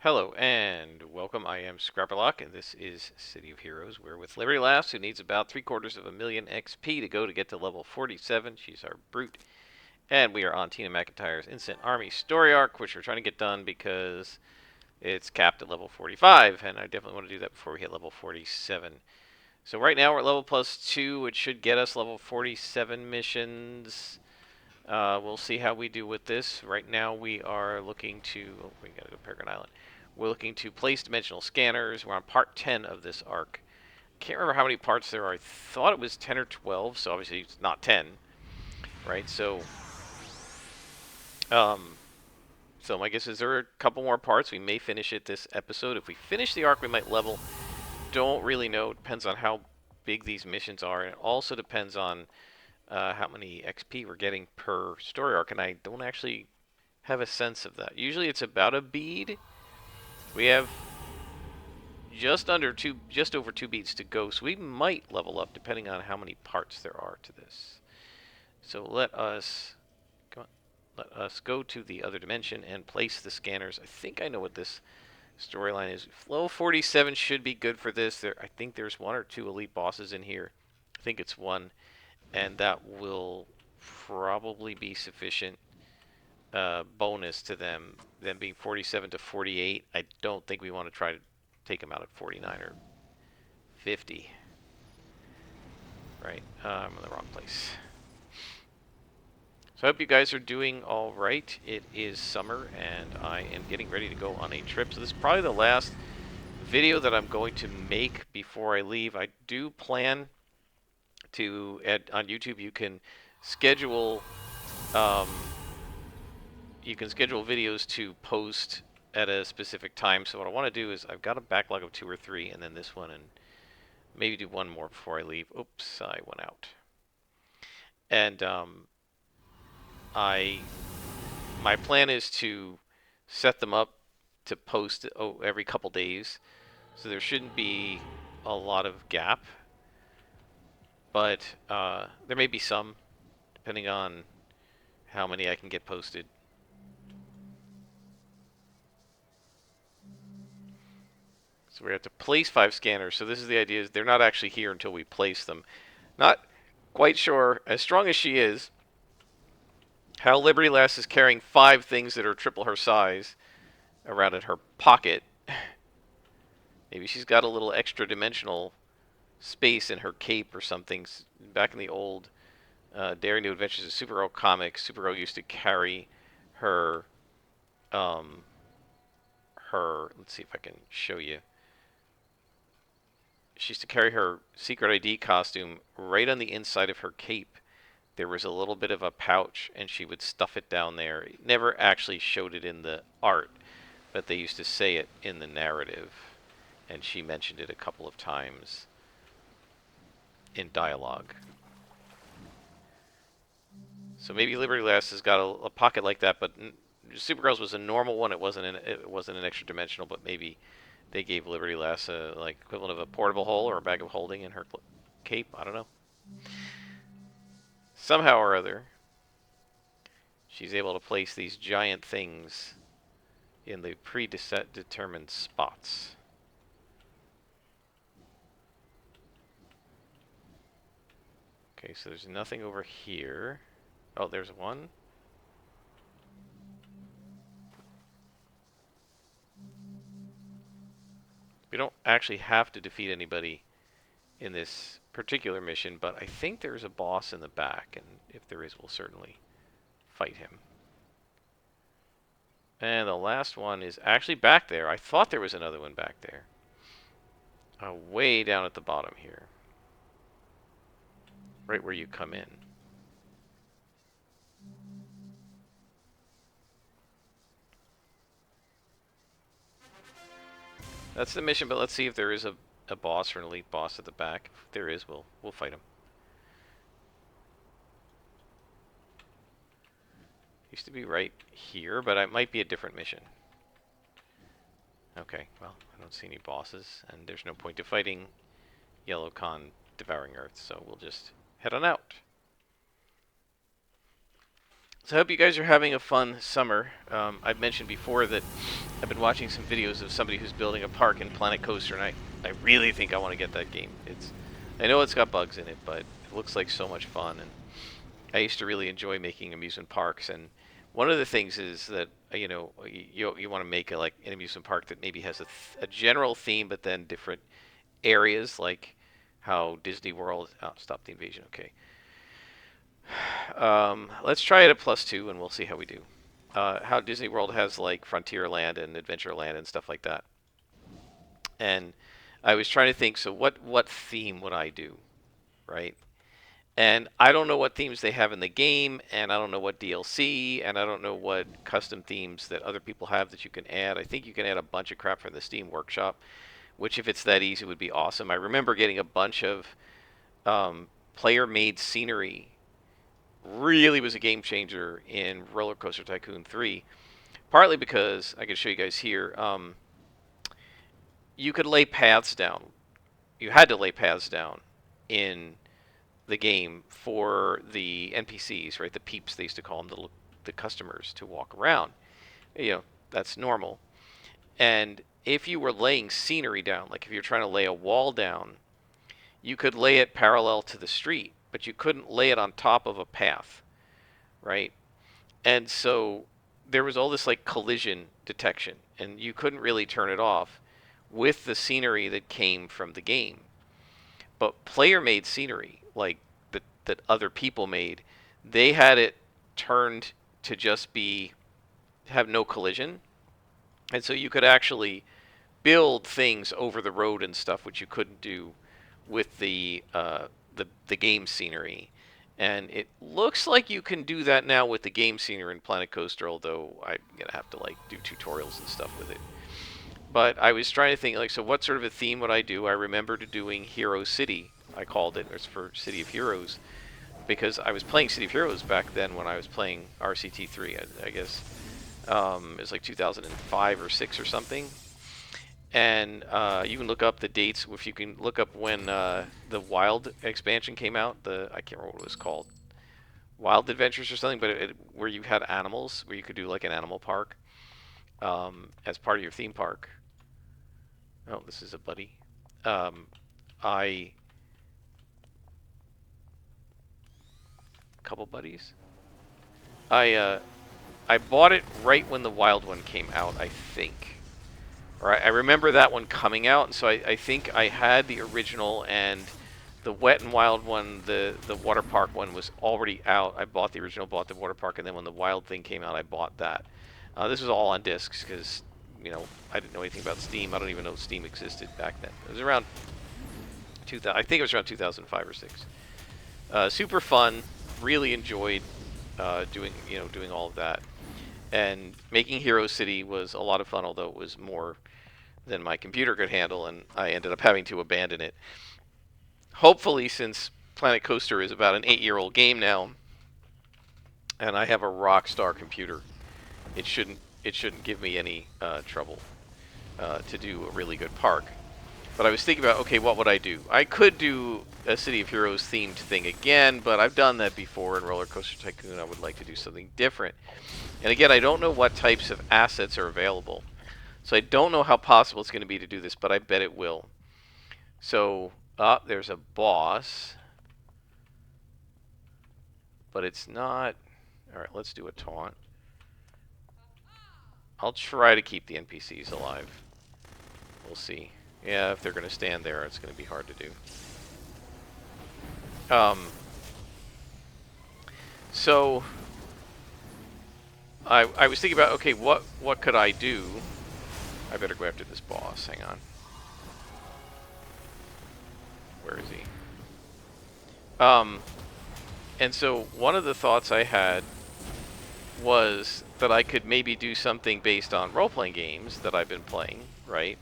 Hello and welcome. I am Scrapperlock, and this is City of Heroes. We're with Liberty Lass, who needs about 3/4 of a million XP to go to get to level 47. She's our brute. And we are on Tina McIntyre's Instant Army story arc, which we're trying to get done because it's capped at level 45, and I definitely want to do that before we hit level 47. So right now we're at level +2, which should get us level 47 missions. We'll see how we do with this. Right now we are looking to, we gotta go to Peregrine Island. We're looking to place dimensional scanners. We're on part 10 of this arc. Can't remember how many parts there are. I thought it was 10 or 12, so obviously it's not 10, right? Um, so my guess is there are a couple more parts. We may finish it this episode. If we finish the arc, we might level. Don't really know. Depends on how big these missions are, and it also depends on how many XP we're getting per story arc, and I don't actually have a sense of that. Usually it's about a bead. We have just over two beads to go, so we might level up depending on how many parts there are to this. So come on, let us go to the other dimension and place the scanners. I think I know what this storyline is. Flow 47 should be good for this. I think there's one or two elite bosses in here. I think it's one, and that will probably be sufficient bonus to them being 47 to 48. I don't think we want to try to take them out at 49 or 50. Right, I'm in the wrong place. So I hope you guys are doing all right. It is summer, and I am getting ready to go on a trip. So this is probably the last video that I'm going to make before I leave. I do plan to, on YouTube, schedule um, you can schedule videos to post at a specific time. So what I want to do is I've got a backlog of 2 or 3, and then this one, and maybe do one more before I leave. Oops, I went out. And I my plan is to set them up to post every couple days, so there shouldn't be a lot of gap, but there may be some depending on how many I can get posted. So we have to place 5 scanners. So this is the idea: is they're not actually here until we place them. Not quite sure, as strong as she is, how Liberty Lass is carrying 5 things that are triple her size around in her pocket. Maybe she's got a little extra dimensional space in her cape or something. Back in the old Daring New Adventures of Supergirl comics, Supergirl used to carry her, um, let's see if I can show you. She used to carry her secret ID costume right on the inside of her cape. There was a little bit of a pouch, and she would stuff it down there. It never actually showed it in the art, but they used to say it in the narrative, and she mentioned it a couple of times in dialogue. So maybe Liberty Lass has got a pocket like that, but Supergirl's was a normal one. It wasn't an extra dimensional, but maybe they gave Liberty Lass a like equivalent of a portable hole or a bag of holding in her cape. I don't know. Somehow or other, she's able to place these giant things in the predetermined spots. Okay, so there's nothing over here. Oh, there's one. We don't actually have to defeat anybody in this particular mission, but I think there's a boss in the back, and if there is, we'll certainly fight him. And the last one is actually back there. I thought there was another one back there. Way down at the bottom here. Right where you come in. That's the mission, but let's see if there is a boss or an elite boss at the back. If there is, we'll fight him. Used to be right here, but it might be a different mission. Okay, well, I don't see any bosses, and there's no point to fighting Yellow Khan devouring Earth, so we'll just head on out. So I hope you guys are having a fun summer. I've mentioned before that I've been watching some videos of somebody who's building a park in Planet Coaster, and I really think I want to get that game. I know it's got bugs in it, but it looks like so much fun, and I used to really enjoy making amusement parks. And one of the things is that you want to make like an amusement park that maybe has a general theme, but then different areas, like how Disney World. Oh, stop the invasion. Okay. Let's try it at +2, and we'll see how we do. How Disney World has like Frontierland and Adventureland and stuff like that. And I was trying to think, so what theme would I do, right? And I don't know what themes they have in the game, and I don't know what DLC, and I don't know what custom themes that other people have that you can add. I think you can add a bunch of crap from the Steam Workshop, which if it's that easy would be awesome. I remember getting a bunch of player-made scenery. Really was a game changer in Roller Coaster Tycoon 3. Partly because I can show you guys here. You could lay paths down. You had to lay paths down in the game for the NPCs, right? The peeps they used to call them, the customers to walk around. That's normal. And if you were laying scenery down, like if you're trying to lay a wall down, you could lay it parallel to the street, but you couldn't lay it on top of a path, right? And so there was all this like collision detection, and you couldn't really turn it off with the scenery that came from the game. But player made scenery, like that other people made, they had it turned to just be have no collision. And so you could actually build things over the road and stuff, which you couldn't do with the game scenery. And it looks like you can do that now with the game scenery in Planet Coaster, although I'm gonna have to like do tutorials and stuff with it. But I was trying to think, like, so what sort of a theme would I do? I remembered doing Hero City. I called it. It was for City of Heroes because I was playing City of Heroes back then when I was playing RCT3. I guess it was like 2005 or 6 or something. And you can look up the dates. If you can look up when the Wild expansion came out, I can't remember what it was called, Wild Adventures or something, but where you had animals, where you could do like an animal park as part of your theme park. Oh, this is a buddy. Um, I couple buddies. I bought it right when the Wild one came out, I think. Or I remember that one coming out, and so I think I had the original, and the Wet and Wild one, the water park one, was already out. I bought the original, bought the water park, and then when the Wild thing came out, I bought that. This was all on discs because I didn't know anything about Steam. I don't even know Steam existed back then. It was around 2000. I think it was around 2005 or 6. Super fun. Really enjoyed doing all of that. And making Hero City was a lot of fun, although it was more than my computer could handle, and I ended up having to abandon it. Hopefully, since Planet Coaster is about an 8-year-old game now, and I have a rock star computer, it shouldn't give me any trouble to do a really good park. But I was thinking about, okay, what would I do? I could do a City of Heroes themed thing again, but I've done that before in Roller Coaster Tycoon. I would like to do something different. And again, I don't know what types of assets are available. So I don't know how possible it's going to be to do this, but I bet it will. So, there's a boss. But it's not... Alright, let's do a taunt. I'll try to keep the NPCs alive. We'll see. Yeah, if they're going to stand there, it's going to be hard to do. So... I was thinking about, okay, what could I do? I better go after this boss. Hang on. Where is he? And so one of the thoughts I had was that I could maybe do something based on role-playing games that I've been playing, right?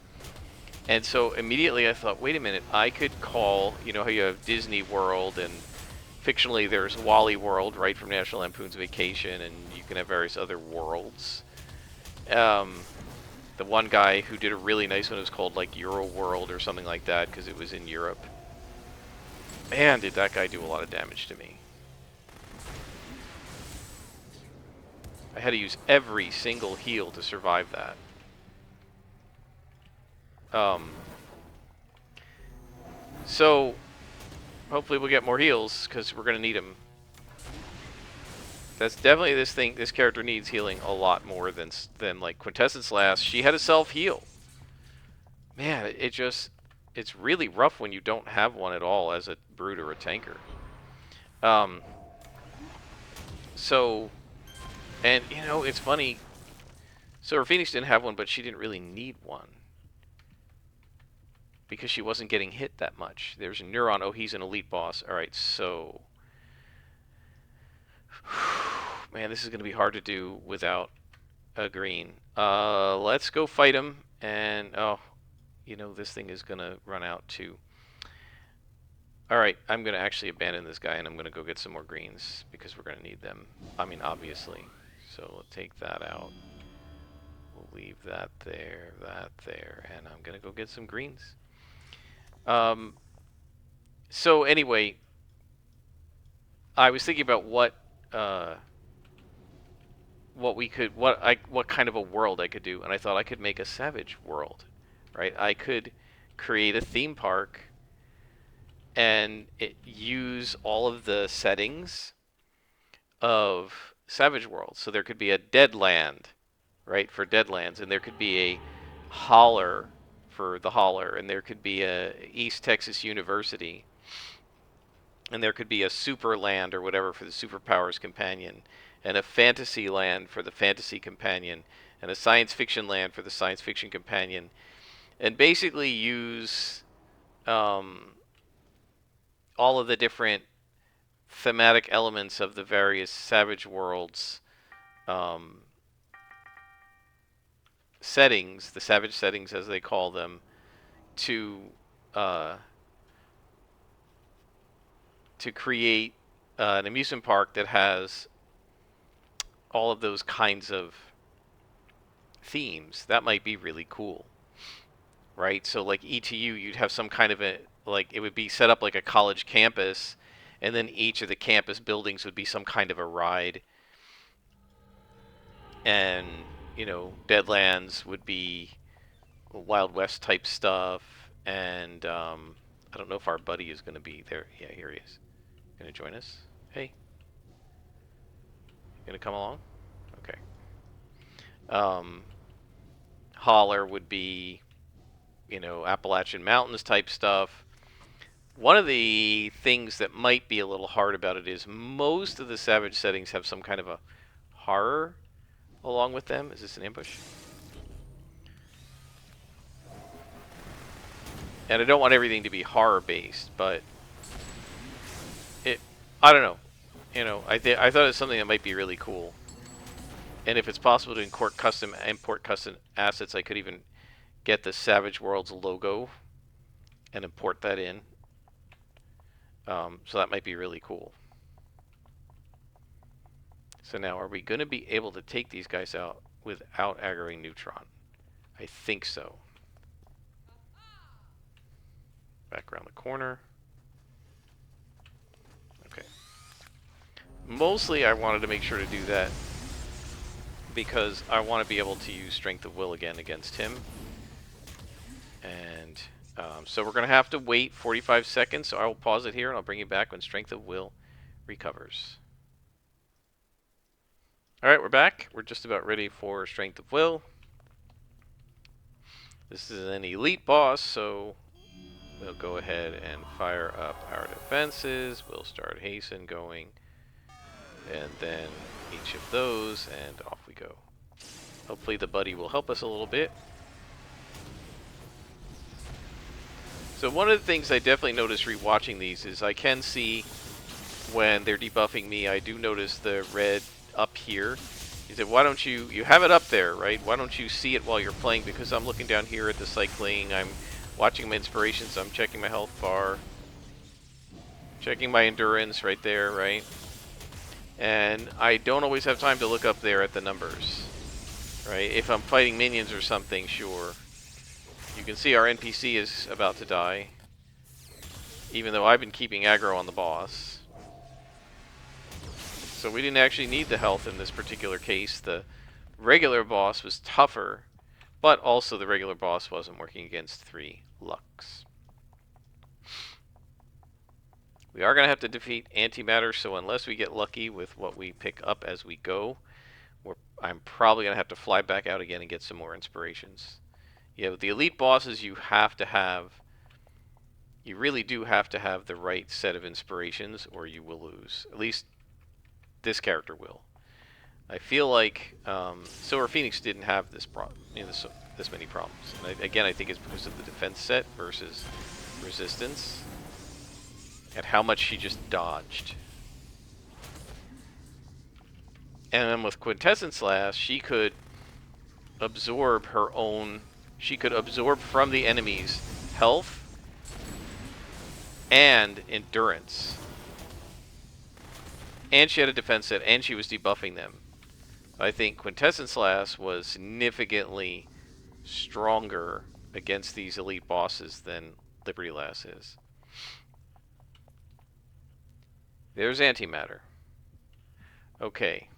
And so immediately I thought, wait a minute, I could call, you know how you have Disney World, and fictionally there's Wally World, right, from National Lampoon's Vacation, and you can have various other worlds. The one guy who did a really nice one was called like Euro World or something like that because it was in Europe. Man, did that guy do a lot of damage to me. I had to use every single heal to survive that. So hopefully we'll get more heals because we're gonna need them. That's definitely this thing. This character needs healing a lot more than like Quintessence last. She had a self heal. Man, it's really rough when you don't have one at all as a brute or a tanker. Um. So, and you know, it's funny. So her Phoenix didn't have one, but she didn't really need one because she wasn't getting hit that much. There's a Neuron. Oh, he's an elite boss. All right, so man, this is going to be hard to do without a green. Let's go fight him. And oh, you know, this thing is going to run out too. All right, I'm going to actually abandon this guy and I'm going to go get some more greens because we're going to need them. I mean, obviously. So we'll take that out. We'll leave that there, and I'm going to go get some greens. So anyway, I was thinking about what kind of a world I could do, and I thought I could make a Savage world, right? I could create a theme park and use all of the settings of Savage World. So there could be a Deadland, right, for Deadlands, and there could be a Holler for the Holler, and there could be a East Texas University, and there could be a Superland or whatever for the Superpowers Companion, and a Fantasy Land for the Fantasy Companion, and a Science Fiction Land for the Science Fiction Companion, and basically use all of the different thematic elements of the various Savage Worlds settings, the Savage settings as they call them, to create an amusement park that has all of those kinds of themes. That might be really cool, right? So like ETU, you'd have some kind of a, like, it would be set up like a college campus, and then each of the campus buildings would be some kind of a ride. And, you know, Deadlands would be Wild West type stuff. And I don't know if our buddy is going to be there. Yeah, here he is. Going to join us? Hey. Going to come along? Okay. Holler would be, you know, Appalachian Mountains type stuff. One of the things that might be a little hard about it is most of the Savage settings have some kind of a horror along with them. Is this an ambush? And I don't want everything to be horror based, but I don't know. You know, I thought it's something that might be really cool. And if it's possible to import custom assets, I could even get the Savage Worlds logo and import that in. So that might be really cool. So now, are we going to be able to take these guys out without aggroing Neutron? I think so. Back around the corner. Okay. Mostly I wanted to make sure to do that because I want to be able to use Strength of Will again against him. And so we're going to have to wait 45 seconds, so I will pause it here and I'll bring you back when Strength of Will recovers. Alright, we're back. We're just about ready for Strength of Will. This is an elite boss, so we'll go ahead and fire up our defenses. We'll start hasten going. And then each of those, and off we go. Hopefully the buddy will help us a little bit. So one of the things I definitely notice rewatching these is I can see when they're debuffing me, I do notice the red up here. He said, why don't you have it up there, right? Why don't you see it while you're playing? Because I'm looking down here at the cycling, I'm watching my inspirations, I'm checking my health bar, checking my endurance right there, right? And I don't always have time to look up there at the numbers, right? If I'm fighting minions or something, sure. You can see our NPC is about to die, even though I've been keeping aggro on the boss. So we didn't actually need the health in this particular case. The regular boss was tougher, but also the regular boss wasn't working against 3 Lux. We are going to have to defeat antimatter, so unless we get lucky with what we pick up as we go, I'm probably going to have to fly back out again and get some more inspirations. Yeah, with the elite bosses, you really do have to have the right set of inspirations, or you will lose. At least this character will. I feel like Silver Phoenix didn't have this this many problems. And again, I think it's because of the defense set versus resistance, and how much she just dodged. And then with Quintessence Lass, she could absorb her own. She could absorb from the enemy's health and endurance. And she had a defense set, and she was debuffing them. I think Quintessence Lass was significantly stronger against these elite bosses than Liberty Lass is. There's antimatter. Okay.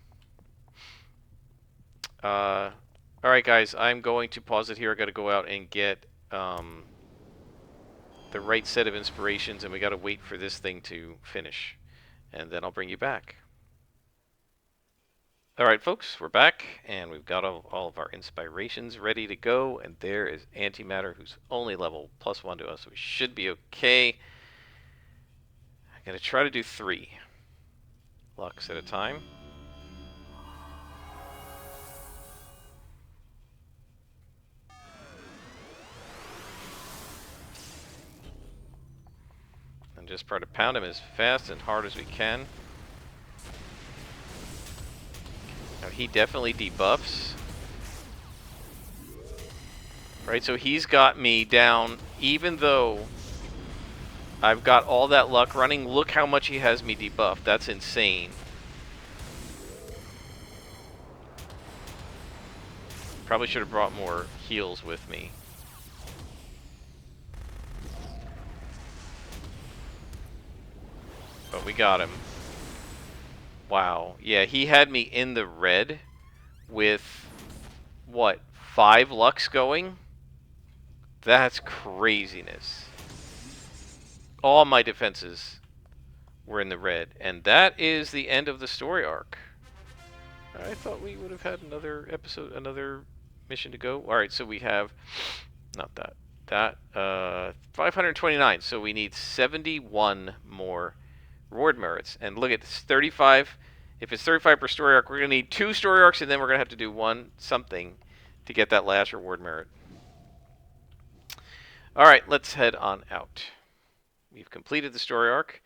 Alright guys, I'm going to pause it here. I gotta go out and get the right set of inspirations, and we gotta wait for this thing to finish. And then I'll bring you back. Alright folks, we're back, and we've got all of our inspirations ready to go, and there is Antimatter, who's only level +1 to us, so we should be okay. I'm going to try to do 3 Lux at a time. And just try to pound him as fast and hard as we can. Now he definitely debuffs. Right, so he's got me down, even though I've got all that luck running. Look how much he has me debuffed. That's insane. Probably should have brought more heals with me. But we got him. Wow. Yeah, he had me in the red with, what, 5 Lux going? That's craziness. All my defenses were in the red. And that is the end of the story arc. I thought we would have had another episode, another mission to go. Alright, so we have, not that, 529. So we need 71 more reward merits. And look at this, 35. If it's 35 per story arc, we're going to need 2 story arcs, and then we're going to have to do something to get that last reward merit. Alright, let's head on out. We've completed the story arc.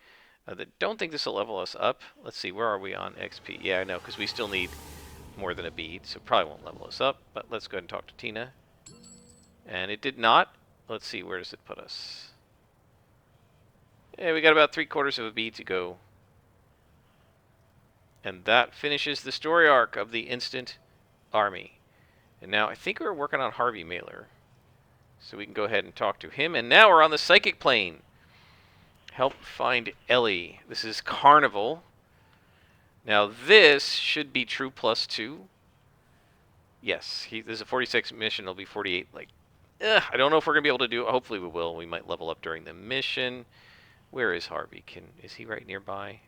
I don't think this will level us up. Let's see, where are we on XP? Yeah, I know, because we still need more than a bead, so probably won't level us up. But let's go ahead and talk to Tina. And it did not. Let's see, where does it put us? Yeah, we got about 3/4 of a bead to go. And that finishes the story arc of the Instant Army. And now I think we're working on Harvey Mailer. So we can go ahead and talk to him. And now we're on the Psychic Plane. Help find Ellie. This is Carnival. Now this should be true +2. Yes, there's a 46 mission. It'll be 48. I don't know if we're going to be able to do it. Hopefully we will. We might level up during the mission. Where is Harvey? Is he right nearby? I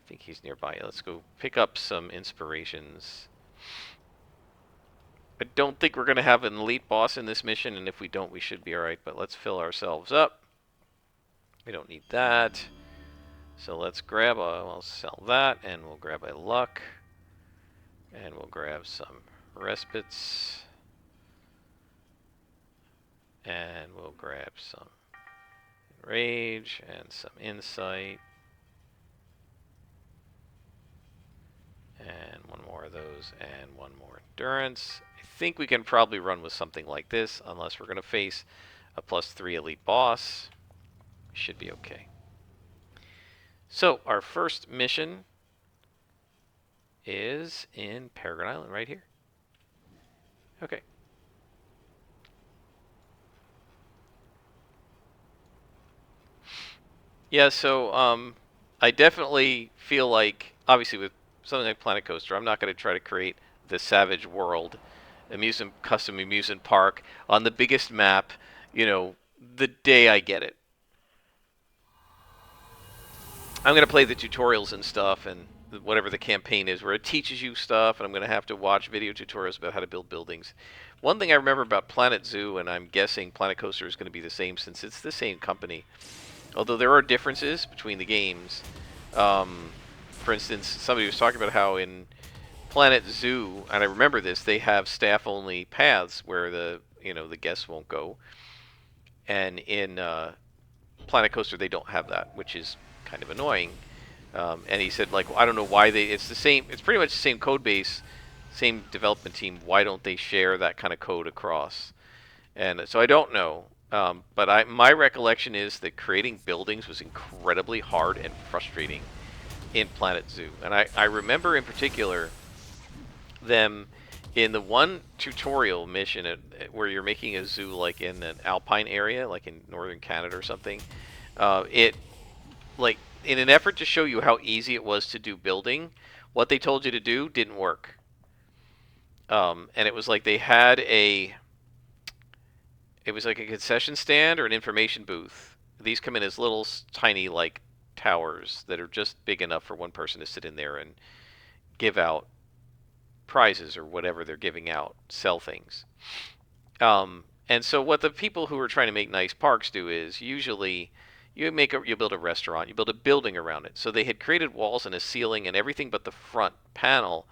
think he's nearby. Let's go pick up some inspirations. I don't think we're going to have an elite boss in this mission, and if we don't, we should be alright. But let's fill ourselves up. We don't need that. So let's grab we'll sell that, and we'll grab a luck. And we'll grab some respites. And we'll grab some rage and some insight. And one more of those, and one more endurance. I think we can probably run with something like this, unless we're going to face a +3 elite boss. Should be okay. So, our first mission is in Peregrine Island, right here. Okay. Yeah, so, I definitely feel like, obviously, with something like Planet Coaster, I'm not going to try to create the Savage World custom amusement park on the biggest map, you know, the day I get it. I'm going to play the tutorials and stuff and whatever the campaign is where it teaches you stuff, and I'm going to have to watch video tutorials about how to build buildings. One thing I remember about Planet Zoo, and I'm guessing Planet Coaster is going to be the same since it's the same company, although there are differences between the games. For instance, somebody was talking about how in Planet Zoo, and I remember this, they have staff-only paths where the guests won't go, and in Planet Coaster they don't have that, which is kind of annoying. And he said, like, well, I don't know why they. It's the same. It's pretty much the same code base, same development team. Why don't they share that kind of code across? And so I don't know. But my recollection is that creating buildings was incredibly hard and frustrating in Planet Zoo. And I remember in particular them in the one tutorial mission where you're making a zoo like in an alpine area, like in northern Canada or something. It like in an effort to show you how easy it was to do building, what they told you to do didn't work. And it was like they had it was like a concession stand or an information booth. These come in as little tiny like towers that are just big enough for one person to sit in there and give out prizes or whatever they're giving out, sell things. And so what the people who are trying to make nice parks do is usually you build a restaurant, you build a building around it. So they had created walls and a ceiling and everything but the front panel,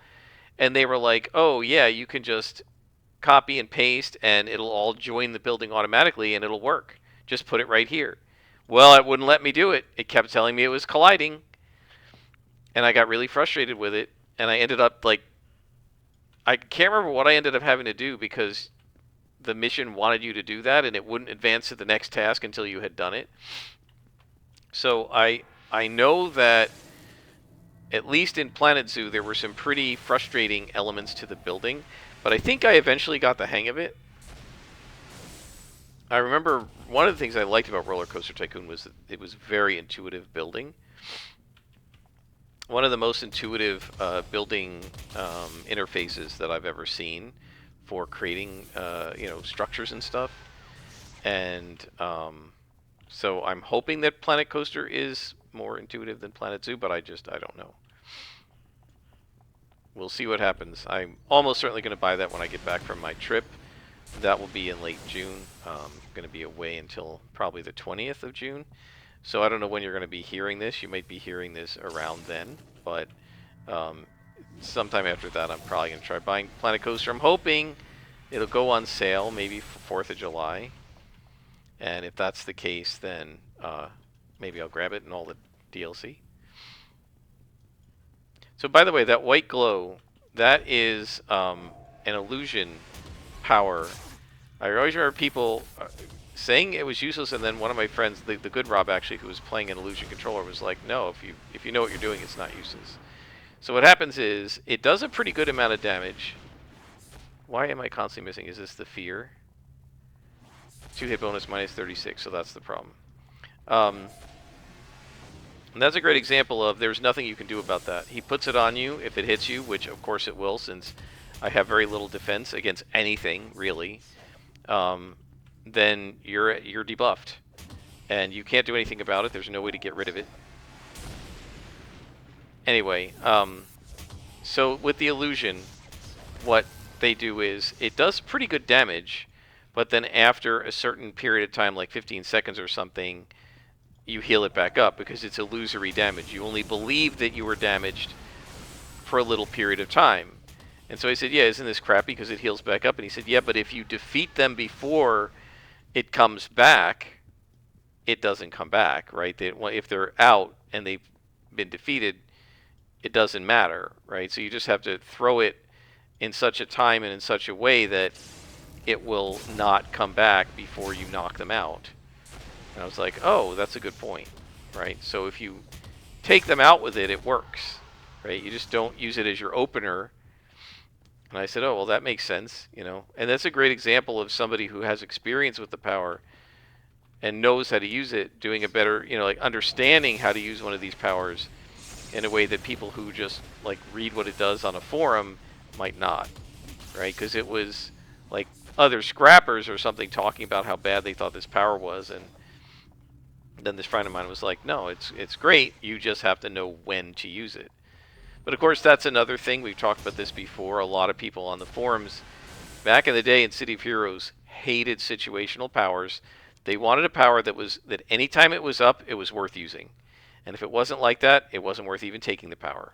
and they were like, "Oh yeah, you can just copy and paste and it'll all join the building automatically and it'll work. Just put it right here." Well, it wouldn't let me do it. It kept telling me it was colliding, and I got really frustrated with it, and I ended up like I can't remember what I ended up having to do because the mission wanted you to do that and it wouldn't advance to the next task until you had done it. So I know that at least in Planet Zoo there were some pretty frustrating elements to the building, but I think I eventually got the hang of it. I remember one of the things I liked about Roller Coaster Tycoon was that it was very intuitive building. One of the most intuitive building interfaces that I've ever seen for creating structures and stuff. And so I'm hoping that Planet Coaster is more intuitive than Planet Zoo, but I don't know. We'll see what happens. I'm almost certainly going to buy that when I get back from my trip. That will be in late June. I'm going to be away until probably the 20th of June. So I don't know when you're going to be hearing this. You might be hearing this around then, but um, sometime after that, I'm probably going to try buying Planet Coaster. I'm hoping it'll go on sale maybe for 4th of July. And if that's the case, then maybe I'll grab it and all the DLC. So by the way, that white glow, that is an illusion power. I always remember people saying it was useless, and then one of my friends, the good Rob actually, who was playing an illusion controller, was like, no, if you know what you're doing, it's not useless. So what happens is, it does a pretty good amount of damage. Why am I constantly missing? Is this the fear? 2 hit bonus minus 36, so that's the problem. And that's a great example of there's nothing you can do about that. He puts it on you if it hits you, which of course it will, since I have very little defense against anything, really. Then you're debuffed. And you can't do anything about it. There's no way to get rid of it. Anyway, so with the illusion, what they do is it does pretty good damage, but then after a certain period of time, like 15 seconds or something, you heal it back up because it's illusory damage. You only believe that you were damaged for a little period of time. And so I said, yeah, isn't this crappy because it heals back up? And he said, yeah, but if you defeat them before it comes back, it doesn't come back, right? If they're out and they've been defeated, it doesn't matter, right? So you just have to throw it in such a time and in such a way that it will not come back before you knock them out. And I was like, oh, that's a good point, right? So if you take them out with it, it works, right? You just don't use it as your opener. And I said, oh, well, that makes sense, you know. And that's a great example of somebody who has experience with the power and knows how to use it, doing a better, like understanding how to use one of these powers in a way that people who just like read what it does on a forum might not, right? Because it was like other scrappers or something talking about how bad they thought this power was, and then this friend of mine was like, "No, it's great. You just have to know when to use it." But of course, that's another thing. We've talked about this before. A lot of people on the forums back in the day in City of Heroes hated situational powers. They wanted a power that anytime it was up, it was worth using. And if it wasn't like that, it wasn't worth even taking the power.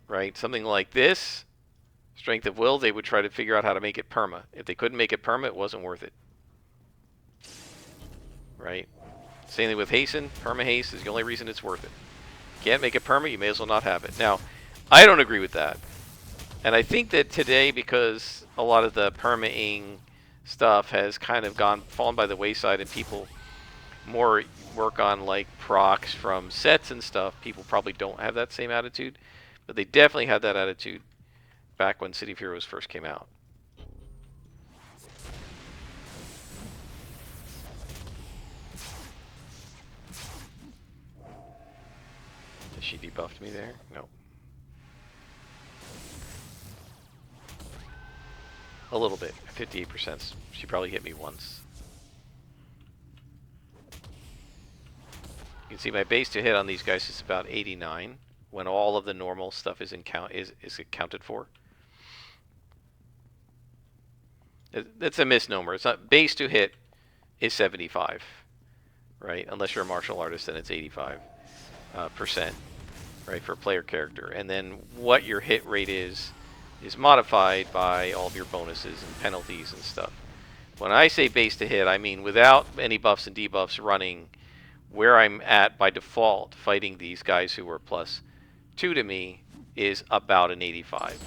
Right? Something like this, Strength of Will, they would try to figure out how to make it perma. If they couldn't make it perma, it wasn't worth it. Right? Same thing with Hasten. Perma haste is the only reason it's worth it. Can't make it perma, you may as well not have it. Now, I don't agree with that. And I think that today, because a lot of the permaing stuff has kind of fallen by the wayside, and people more work on like procs from sets and stuff, people probably don't have that same attitude. But they definitely had that attitude back when City of Heroes first came out. Has she debuffed me there? No. A little bit. 58%. She probably hit me once. You can see my base to hit on these guys is about 89 when all of the normal stuff is accounted for. It's a misnomer. It's not base to hit is 75, right? Unless you're a martial artist, then it's 85 percent, right, for a player character. And then what your hit rate is modified by all of your bonuses and penalties and stuff. When I say base to hit, I mean without any buffs and debuffs running, where I'm at by default fighting these guys who are +2 to me is about an 85.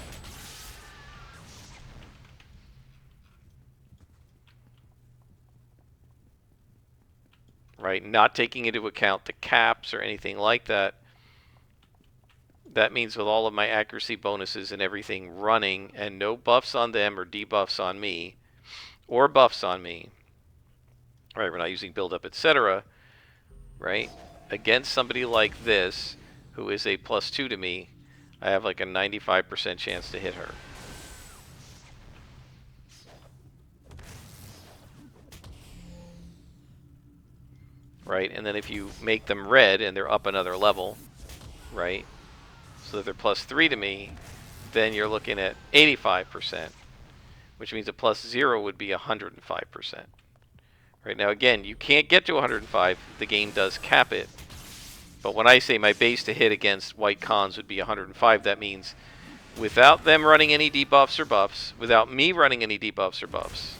Right? Not taking into account the caps or anything like that. That means with all of my accuracy bonuses and everything running and no buffs on them or debuffs on me or buffs on me, right? We're not using build up, etc., right? Against somebody like this who is a +2 to me, I have like a 95% chance to hit her. Right? And then if you make them red and they're up another level, right? So that they're +3 to me, then you're looking at 85%, which means a +0 would be 105%. Right now, again, you can't get to 105. The game does cap it. But when I say my base to hit against white cons would be 105, that means without them running any debuffs or buffs, without me running any debuffs or buffs,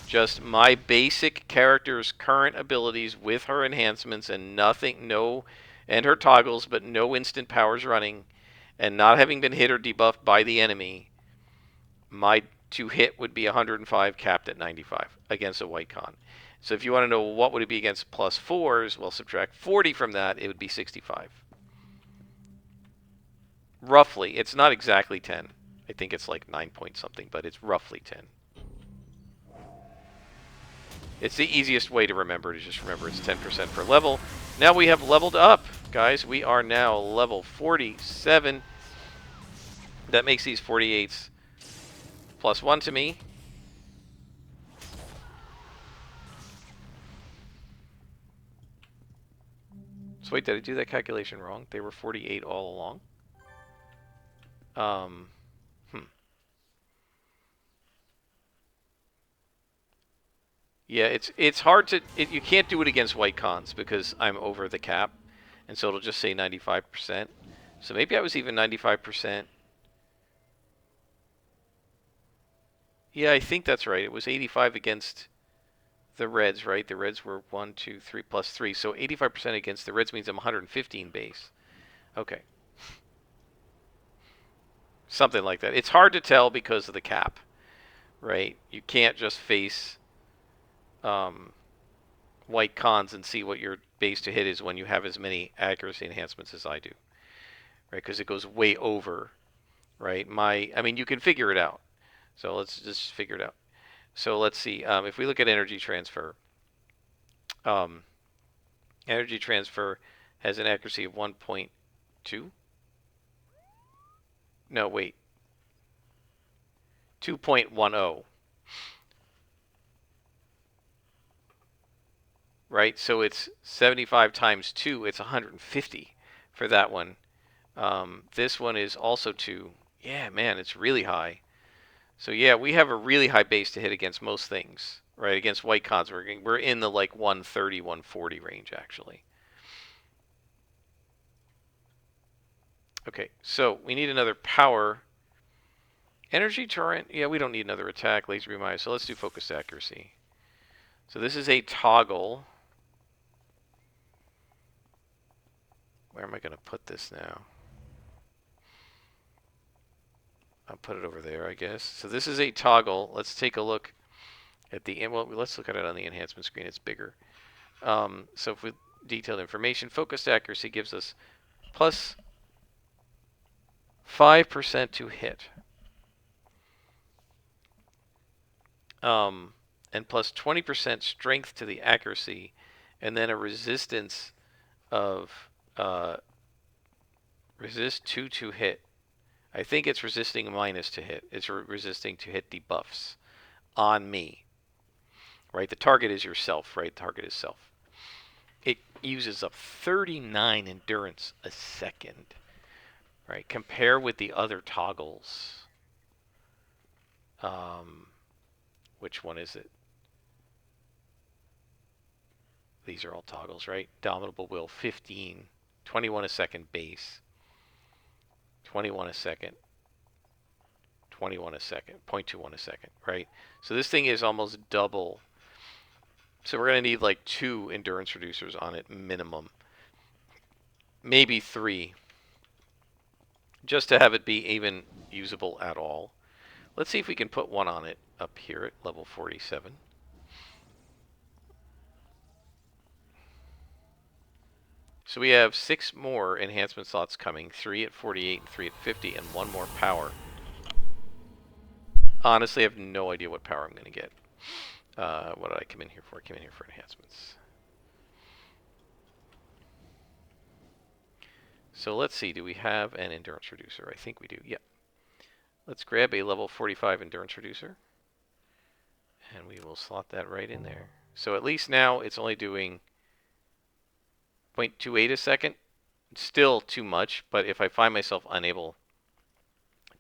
just my basic character's current abilities with her enhancements and nothing, and her toggles, but no instant powers running, and not having been hit or debuffed by the enemy, my to hit would be 105 capped at 95 against a white con. So if you want to know what would it be against +4s, well, subtract 40 from that, it would be 65. Roughly. It's not exactly 10. I think it's like 9 point something, but it's roughly 10. It's the easiest way to remember to just remember it's 10% per level. Now we have leveled up, guys. We are now level 47. That makes these 48s +1 to me. So wait, did I do that calculation wrong? They were 48 all along? Um, Yeah, it's hard to... you can't do it against white cons because I'm over the cap. And so it'll just say 95%. So maybe I was even 95%. Yeah, I think that's right. It was 85 against the Reds, right? The Reds were 1, 2, 3 +3. So 85% against the Reds means I'm 115 base. Okay. Something like that. It's hard to tell because of the cap, right? You can't just face white cons and see what your base to hit is when you have as many accuracy enhancements as I do, right? Because it goes way over, right? I mean, you can figure it out. So let's just figure it out. So let's see. If we look at um, energy transfer has an accuracy of 1.2. No, wait, 2.10. Right? So it's 75 times 2. It's 150 for that one. This one is also 2. Yeah, man, it's really high. So yeah, we have a really high base to hit against most things, right? Against white cons, we're in the like 130, 140 range actually. Okay, so we need another power. Energy torrent. Yeah, we don't need another attack. Laser beam eyes. So let's do focused accuracy. So this is a toggle. Where am I going to put this now? I'll put it over there, I guess. So this is a toggle. Let's take a look at the, well, let's look at it on the enhancement screen. It's bigger. So if we detailed information, focused accuracy gives us plus 5% to hit. And plus 20% strength to the accuracy, and then a resistance of resist 2 to hit. I think it's resisting minus to hit. It's resisting to hit debuffs on me. Right? The target is yourself, right? The target is self. It uses up 39 endurance a second. Right? Compare with the other toggles. Which one is it? These are all toggles, right? Dominable Will, 15. 21 a second base. 21 a second. 21 a second. 0.21 a second, right? So this thing is almost double. So we're going to need like 2 endurance reducers on it minimum. Maybe 3. Just to have it be even usable at all. Let's see if we can put one on it up here at level 47. So we have 6 more enhancement slots coming, 3 at 48 and 3 at 50, and 1 more power. Honestly, I have no idea what power I'm going to get. What did I come in here for? I came in here for enhancements. So let's see, do we have an endurance reducer? I think we do, yep. Let's grab a level 45 endurance reducer. And we will slot that right in there. So at least now it's only doing 0.28 a second. Still too much, but if I find myself unable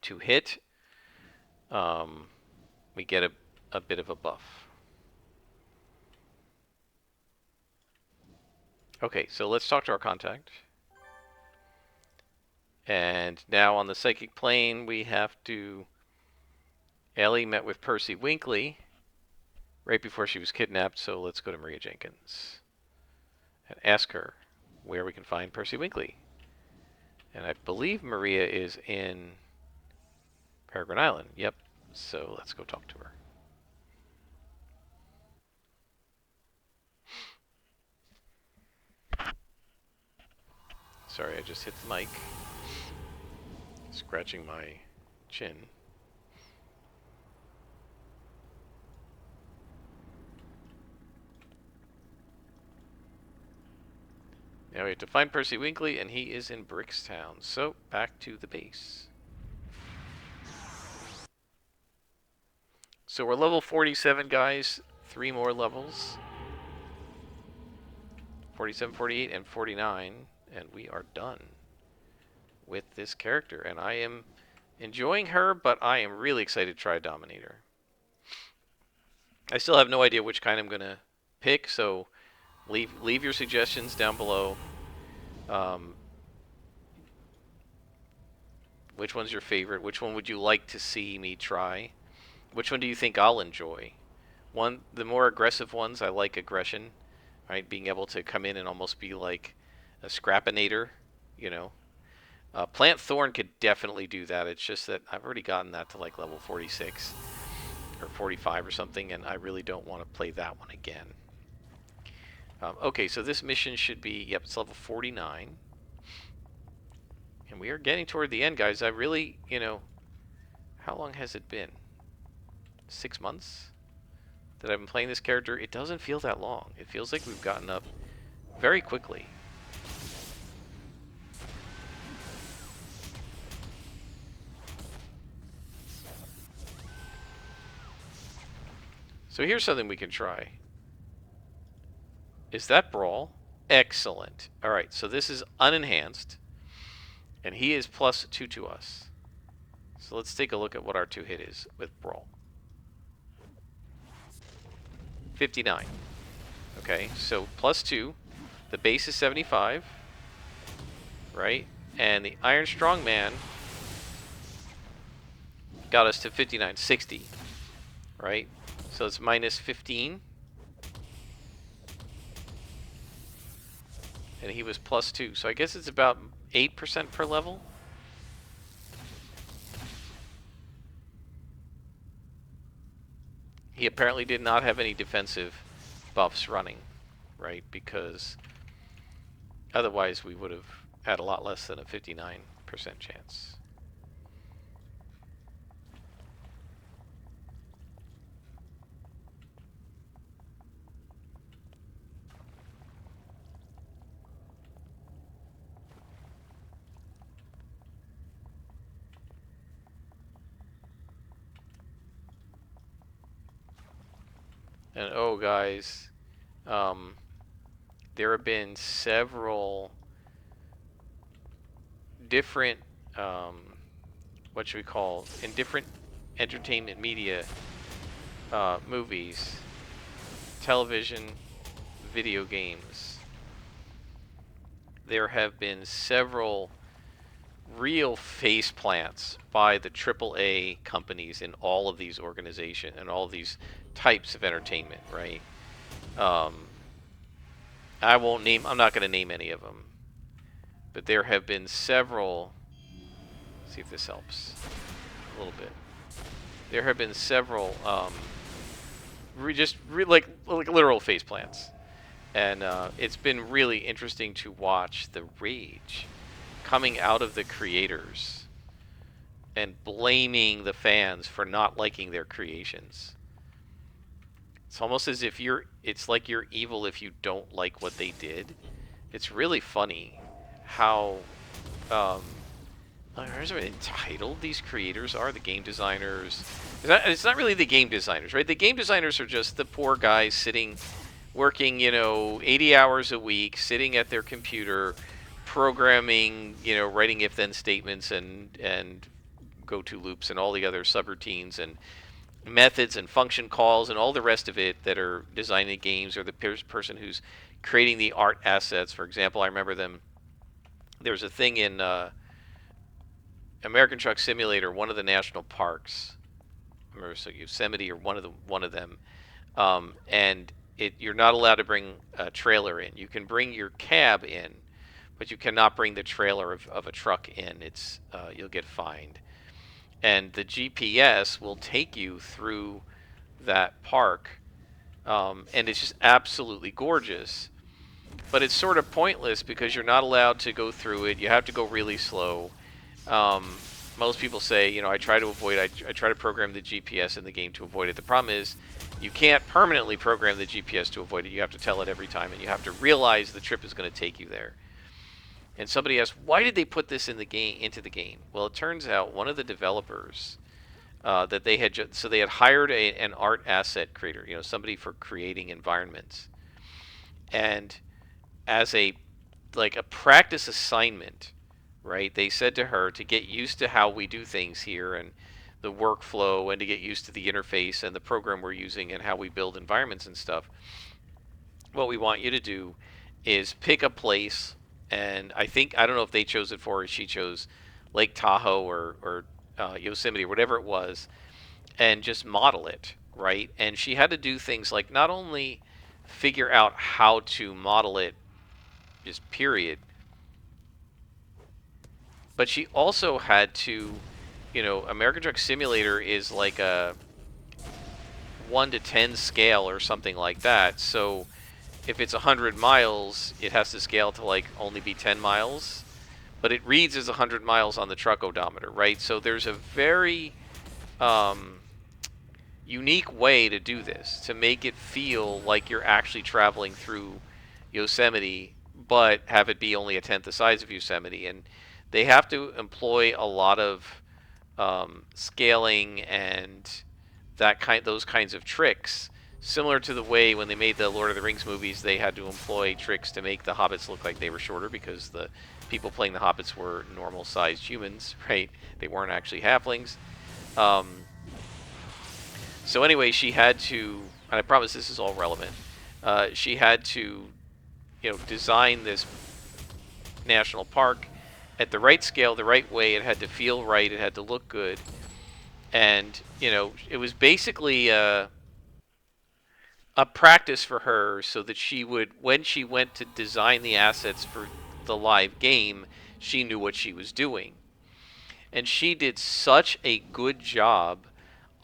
to hit, we get a bit of a buff. Okay, so let's talk to our contact. And now on the psychic plane, we have to... Ellie met with Percy Winkley right before she was kidnapped, so let's go to Maria Jenkins and ask her where we can find Percy Winkley. And I believe Maria is in Peregrine Island. Yep. So let's go talk to her. Sorry, I just hit the mic. Scratching my chin. Now we have to find Percy Winkley, and he is in Brickstown. So, back to the base. So we're level 47, guys. 3 more levels. 47, 48, and 49. And we are done with this character. And I am enjoying her, but I am really excited to try Dominator. I still have no idea which kind I'm going to pick, so leave your suggestions down below. Which one's your favorite? Which one would you like to see me try? Which one do you think I'll enjoy? The more aggressive ones, I like aggression, right? Being able to come in and almost be like a scrappinator, you know. Plant Thorn could definitely do that. It's just that I've already gotten that to like level 46 or 45 or something, and I really don't want to play that one again. Okay, so this mission should be, yep, it's level 49. And we are getting toward the end, guys. I really, how long has it been? 6 months that I've been playing this character. It doesn't feel that long. It feels like we've gotten up very quickly. So here's something we can try. Is that Brawl? Excellent. Alright, so this is unenhanced. And he is +2 to us. So let's take a look at what our 2-hit is with Brawl. 59. Okay, so +2. The base is 75. Right? And the Iron Strongman got us to 59.60. Right? So it's -15. And he was +2. So I guess it's about 8% per level. He apparently did not have any defensive buffs running, right? Because otherwise we would have had a lot less than a 59% chance. And oh, guys, there have been several different, what should we call, in different entertainment media, movies, television, video games. There have been several real face plants by the AAA companies in all of these organizations and all of these types of entertainment, right? I'm not going to name any of them, but there have been several. Let's see if this helps a little bit. There have been several, like literal face plants, and it's been really interesting to watch the rage coming out of the creators and blaming the fans for not liking their creations. It's almost as if it's like you're evil if you don't like what they did. It's really funny how entitled these creators are, the game designers. It's not really the game designers, right? The game designers are just the poor guys sitting, working, 80 hours a week, sitting at their computer, programming, writing if-then statements and go-to loops and all the other subroutines and methods and function calls and all the rest of it that are designing games, or the person who's creating the art assets. For example, I remember there's a thing in American Truck Simulator, one of the national parks. I remember, so Yosemite or one of them, and you're not allowed to bring a trailer in. You can bring your cab in, but you cannot bring the trailer of a truck in. You'll get fined. And the GPS will take you through that park, and it's just absolutely gorgeous. But it's sort of pointless because you're not allowed to go through it. You have to go really slow. Most people say, I try to avoid. I try to program the GPS in the game to avoid it. The problem is, you can't permanently program the GPS to avoid it. You have to tell it every time, and you have to realize the trip is going to take you there. And somebody asked, why did they put this into the game? Well, it turns out one of the developers that they had they had hired an art asset creator, somebody for creating environments, and as a practice assignment, right? They said to her, to get used to how we do things here and the workflow, and to get used to the interface and the program we're using and how we build environments and stuff, what we want you to do is pick a place. And I don't know if they chose it for her, she chose Lake Tahoe or Yosemite or whatever it was, and just model it, right? And she had to do things like not only figure out how to model it, just period, but she also had to, American Truck Simulator is like a 1 to 10 scale or something like that. So if it's 100 miles, it has to scale to only be 10 miles, but it reads as 100 miles on the truck odometer, right? So there's a very unique way to do this, to make it feel like you're actually traveling through Yosemite, but have it be only a tenth the size of Yosemite. And they have to employ a lot of scaling and those kinds of tricks, similar to the way when they made the Lord of the Rings movies, they had to employ tricks to make the hobbits look like they were shorter because the people playing the hobbits were normal-sized humans, right? They weren't actually halflings. Um, so anyway, she had to, and I promise this is all relevant. She had to, design this national park at the right scale, the right way. It had to feel right. It had to look good, and it was basically a practice for her so that she would, when she went to design the assets for the live game, she knew what she was doing. And she did such a good job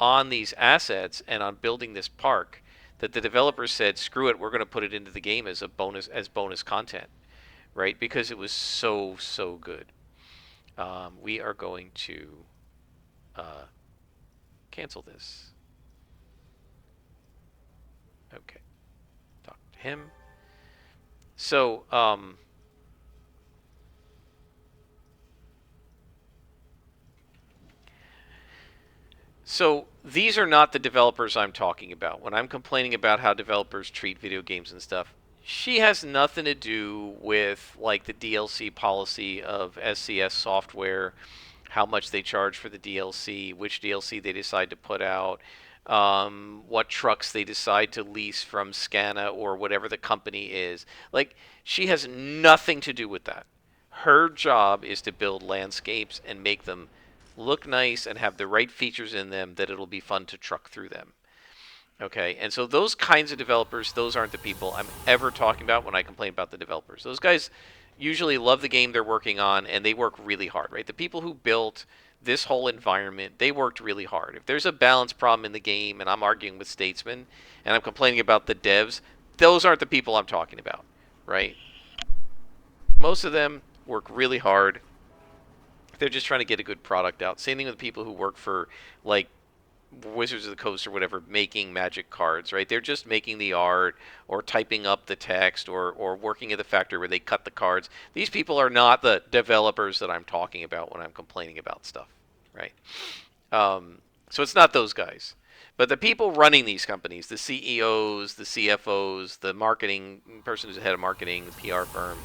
on these assets and on building this park that the developers said, "Screw it, we're going to put it into the game as a bonus content," right? Because it was so good. We are going to uh, cancel this. Okay, talk to him. So, So these are not the developers I'm talking about. When I'm complaining about how developers treat video games and stuff, she has nothing to do with like the DLC policy of SCS software, how much they charge for the DLC, which DLC they decide to put out, what trucks they decide to lease from Scana or whatever the company is. Like, she has nothing to do with that. Her job is to build landscapes and make them look nice and have the right features in them that it'll be fun to truck through them. Okay, and so those kinds of developers, those aren't the people I'm ever talking about when I complain about the developers. Those guys usually love the game they're working on and they work really hard, right? The people who built this whole environment, they worked really hard. If there's a balance problem in the game and I'm arguing with statesmen and I'm complaining about the devs, those aren't the people I'm talking about, right? Most of them work really hard. They're just trying to get a good product out. Same thing with people who work for like Wizards of the Coast or whatever, making Magic cards, right? They're just making the art or typing up the text or working at the factory where they cut the cards. These people are not the developers that I'm talking about when I'm complaining about stuff, right? So it's not those guys. But the people running these companies, the CEOs, the CFOs, the marketing person who's the head of marketing, the PR firm,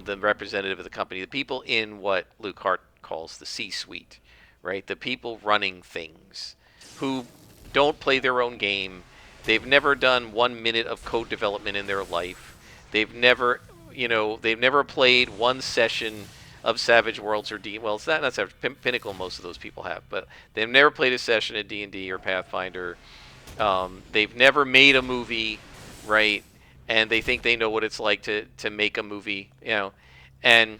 the representative of the company, the people in what Luke Hart calls the C-suite, right? The people running things who don't play their own game. They've never done 1 minute of code development in their life. They've never played one session of Savage Worlds or D. Well, it's not Savage Pinnacle. Most of those people have, but they've never played a session at D&D or Pathfinder. They've never made a movie, right? And they think they know what it's like to make a movie, and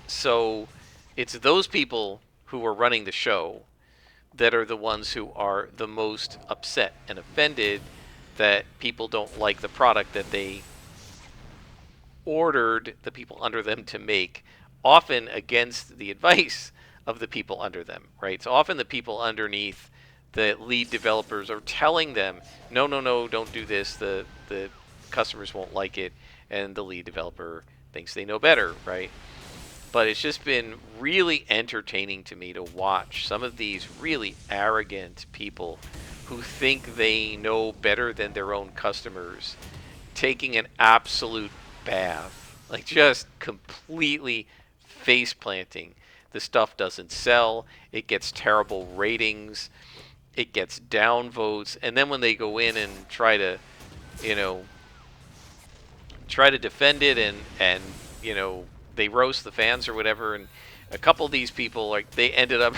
so it's those people who are running the show that are the ones who are the most upset and offended that people don't like the product that they ordered the people under them to make, often against the advice of the people under them, right? So often the people underneath the lead developers are telling them, no, no, no, don't do this. The customers won't like it, and the lead developer thinks they know better, right? But it's just been really entertaining to me to watch some of these really arrogant people who think they know better than their own customers taking an absolute bath, like just completely face planting. The stuff doesn't sell, it gets terrible ratings, it gets down votes, and then when they go in and you know, try to defend it and they roast the fans or whatever, and a couple of these people, like, they ended up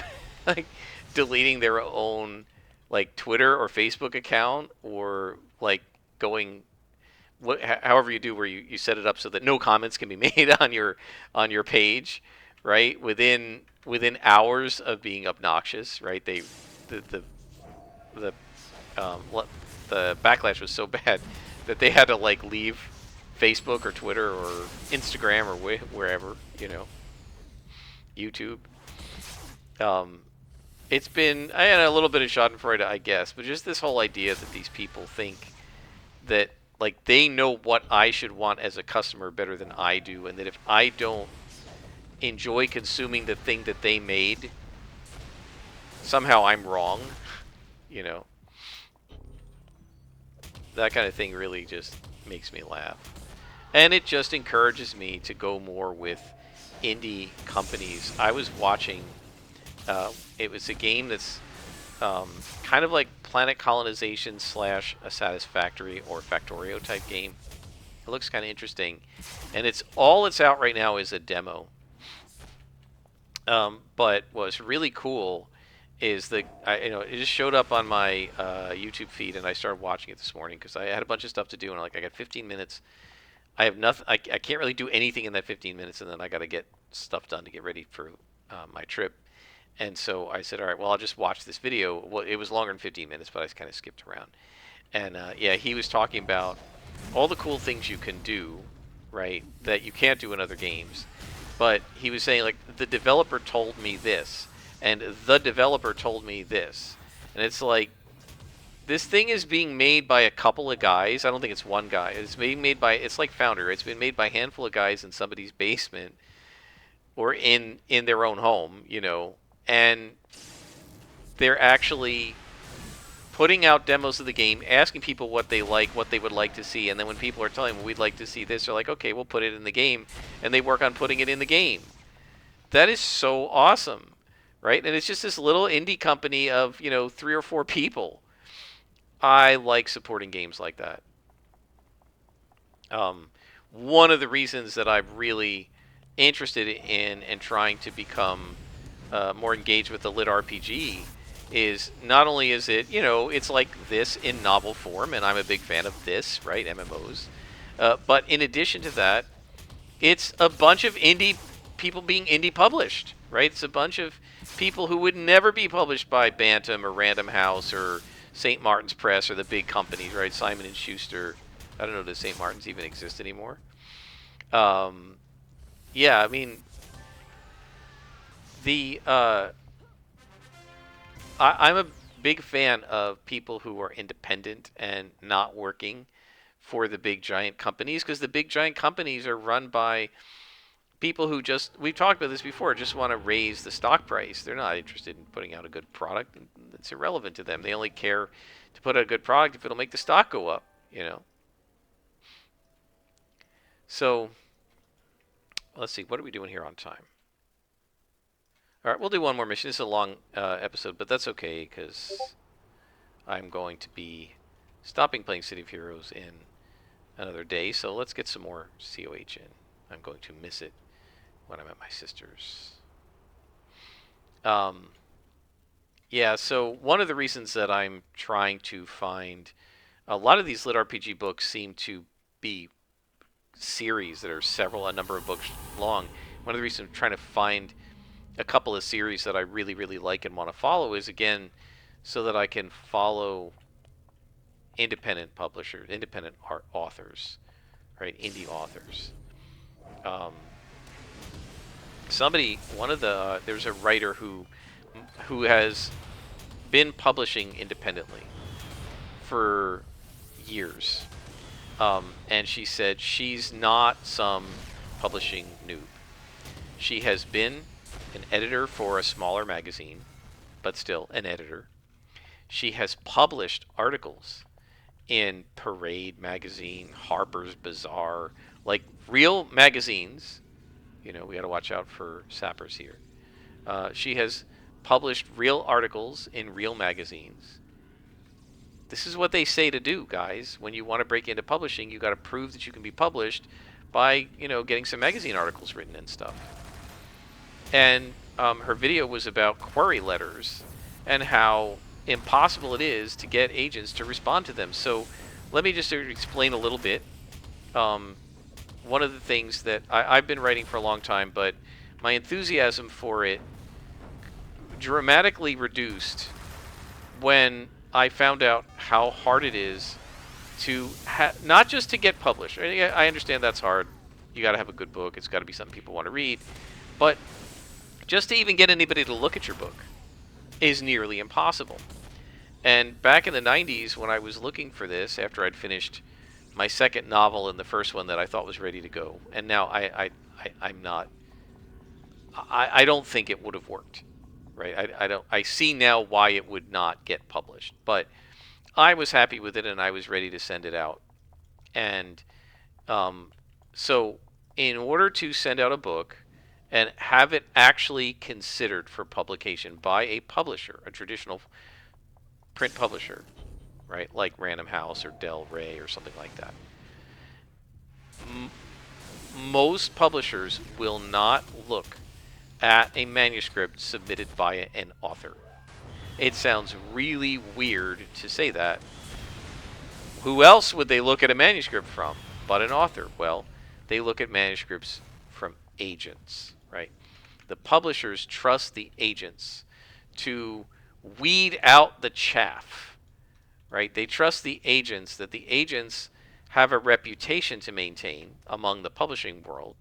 like deleting their own like Twitter or Facebook account, or like going however you do, where you set it up so that no comments can be made on your page, right? Within hours of being obnoxious, right? The the the um, the backlash was so bad that they had to like leave Facebook or Twitter or Instagram or wherever, YouTube. Um, it's been I had a little bit of Schadenfreude, I guess, but just this whole idea that these people think that like they know what I should want as a customer better than I do, and that if I don't enjoy consuming the thing that they made, somehow I'm wrong. You know, that kind of thing really just makes me laugh. And it just encourages me to go more with indie companies. I was watching, it was a game that's kind of like Planet Colonization slash a Satisfactory or Factorio type game. It looks kind of interesting. And it's all it's out right now is a demo. But what's really cool is it just showed up on my YouTube feed, and I started watching it this morning because I had a bunch of stuff to do, and I got 15 minutes. I have nothing. I can't really do anything in that 15 minutes, and then I got to get stuff done to get ready for my trip. And so I said, all right, well, I'll just watch this video. Well, it was longer than 15 minutes, but I kind of skipped around. And yeah, he was talking about all the cool things you can do, right, that you can't do in other games. But he was saying, like, the developer told me this, and the developer told me this. And it's like, this thing is being made by a couple of guys. I don't think it's one guy. It's being made by, it's like Founder. It's been made by a handful of guys in somebody's basement or in their own home, you know, and they're actually putting out demos of the game, asking people what they like, what they would like to see, and then when people are telling them we'd like to see this, they're like, okay, we'll put it in the game, and they work on putting it in the game. That is so awesome, right? And it's just this little indie company of 3 or 4 people. I like supporting games like that. Um, One of the reasons that I'm really interested in and trying to become more engaged with the lit RPG is not only is it, it's like this in novel form, and I'm a big fan of this, right, MMOs, but in addition to that, it's a bunch of indie people being indie published, right? It's a bunch of people who would never be published by Bantam or Random House or St. Martin's Press or the big companies, right? Simon and Schuster. I don't know, does St. Martin's even exist anymore? Um, yeah, I mean, the I'm a big fan of people who are independent and not working for the big giant companies, because the big giant companies are run by people who just, we've talked about this before, just want to raise the stock price. They're not interested in putting out a good product. It's irrelevant to them. They only care to put out a good product if it'll make the stock go up, you know. So let's see, what are we doing here on time? All right, we'll do one more mission. This is a long episode, but that's okay because I'm going to be stopping playing City of Heroes in another day. So let's get some more COH in. I'm going to miss it when I'm at my sister's. Yeah, so one of the reasons that I'm trying to find a lot of these lit RPG books seem to be series that are a number of books long. One of the reasons I'm trying to find a couple of series that I really, really like and want to follow is, again, so that I can follow independent publishers, independent art authors, right? Indie authors. Um, there's a writer who has been publishing independently for years. And she said she's not some publishing noob. She has been an editor for a smaller magazine, but still an editor. She has published articles in Parade magazine, Harper's Bazaar, like real magazines. You know, we got to watch out for sappers here. She has published real articles in real magazines. This is what they say to do, guys. When you want to break into publishing, you got to prove that you can be published by, getting some magazine articles written and stuff. And her video was about query letters and how impossible it is to get agents to respond to them. So let me just explain a little bit. One of the things that I've been writing for a long time, but my enthusiasm for it dramatically reduced when I found out how hard it is to not just to get published. I understand that's hard. You got to have a good book. It's got to be something people want to read. But just to even get anybody to look at your book, is nearly impossible. And back in the 90s, when I was looking for this, after I'd finished my second novel and the first one that I thought was ready to go, and now I'm not, I don't think it would have worked, right? I don't, I see now why it would not get published, but I was happy with it and I was ready to send it out. And um, so, in order to send out a book and have it actually considered for publication by a publisher, a traditional print publisher, right, like Random House or Del Rey or something like that, M- most publishers will not look at a manuscript submitted by an author. It sounds really weird to say that. Who else would they look at a manuscript from but an author? Well, they look at manuscripts from agents, right? The publishers trust the agents to weed out the chaff, right? They trust the agents, that the agents have a reputation to maintain among the publishing world.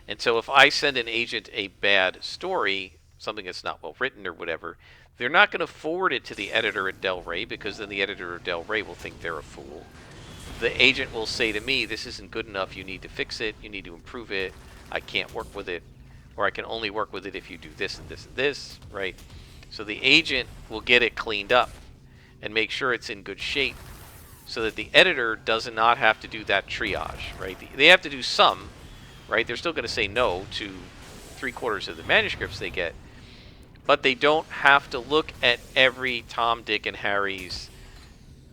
And so if I send an agent a bad story, something that's not well written or whatever, they're not going to forward it to the editor at Del Rey, because then the editor at Del Rey will think they're a fool. The agent will say to me, this isn't good enough, you need to fix it, you need to improve it, I can't work with it, or I can only work with it if you do this and this and this, right? So the agent will get it cleaned up and make sure it's in good shape, so that the editor does not have to do that triage, right? They have to do some, right? They're still going to say no to 3/4 of the manuscripts they get, but they don't have to look at every Tom, Dick, and Harry's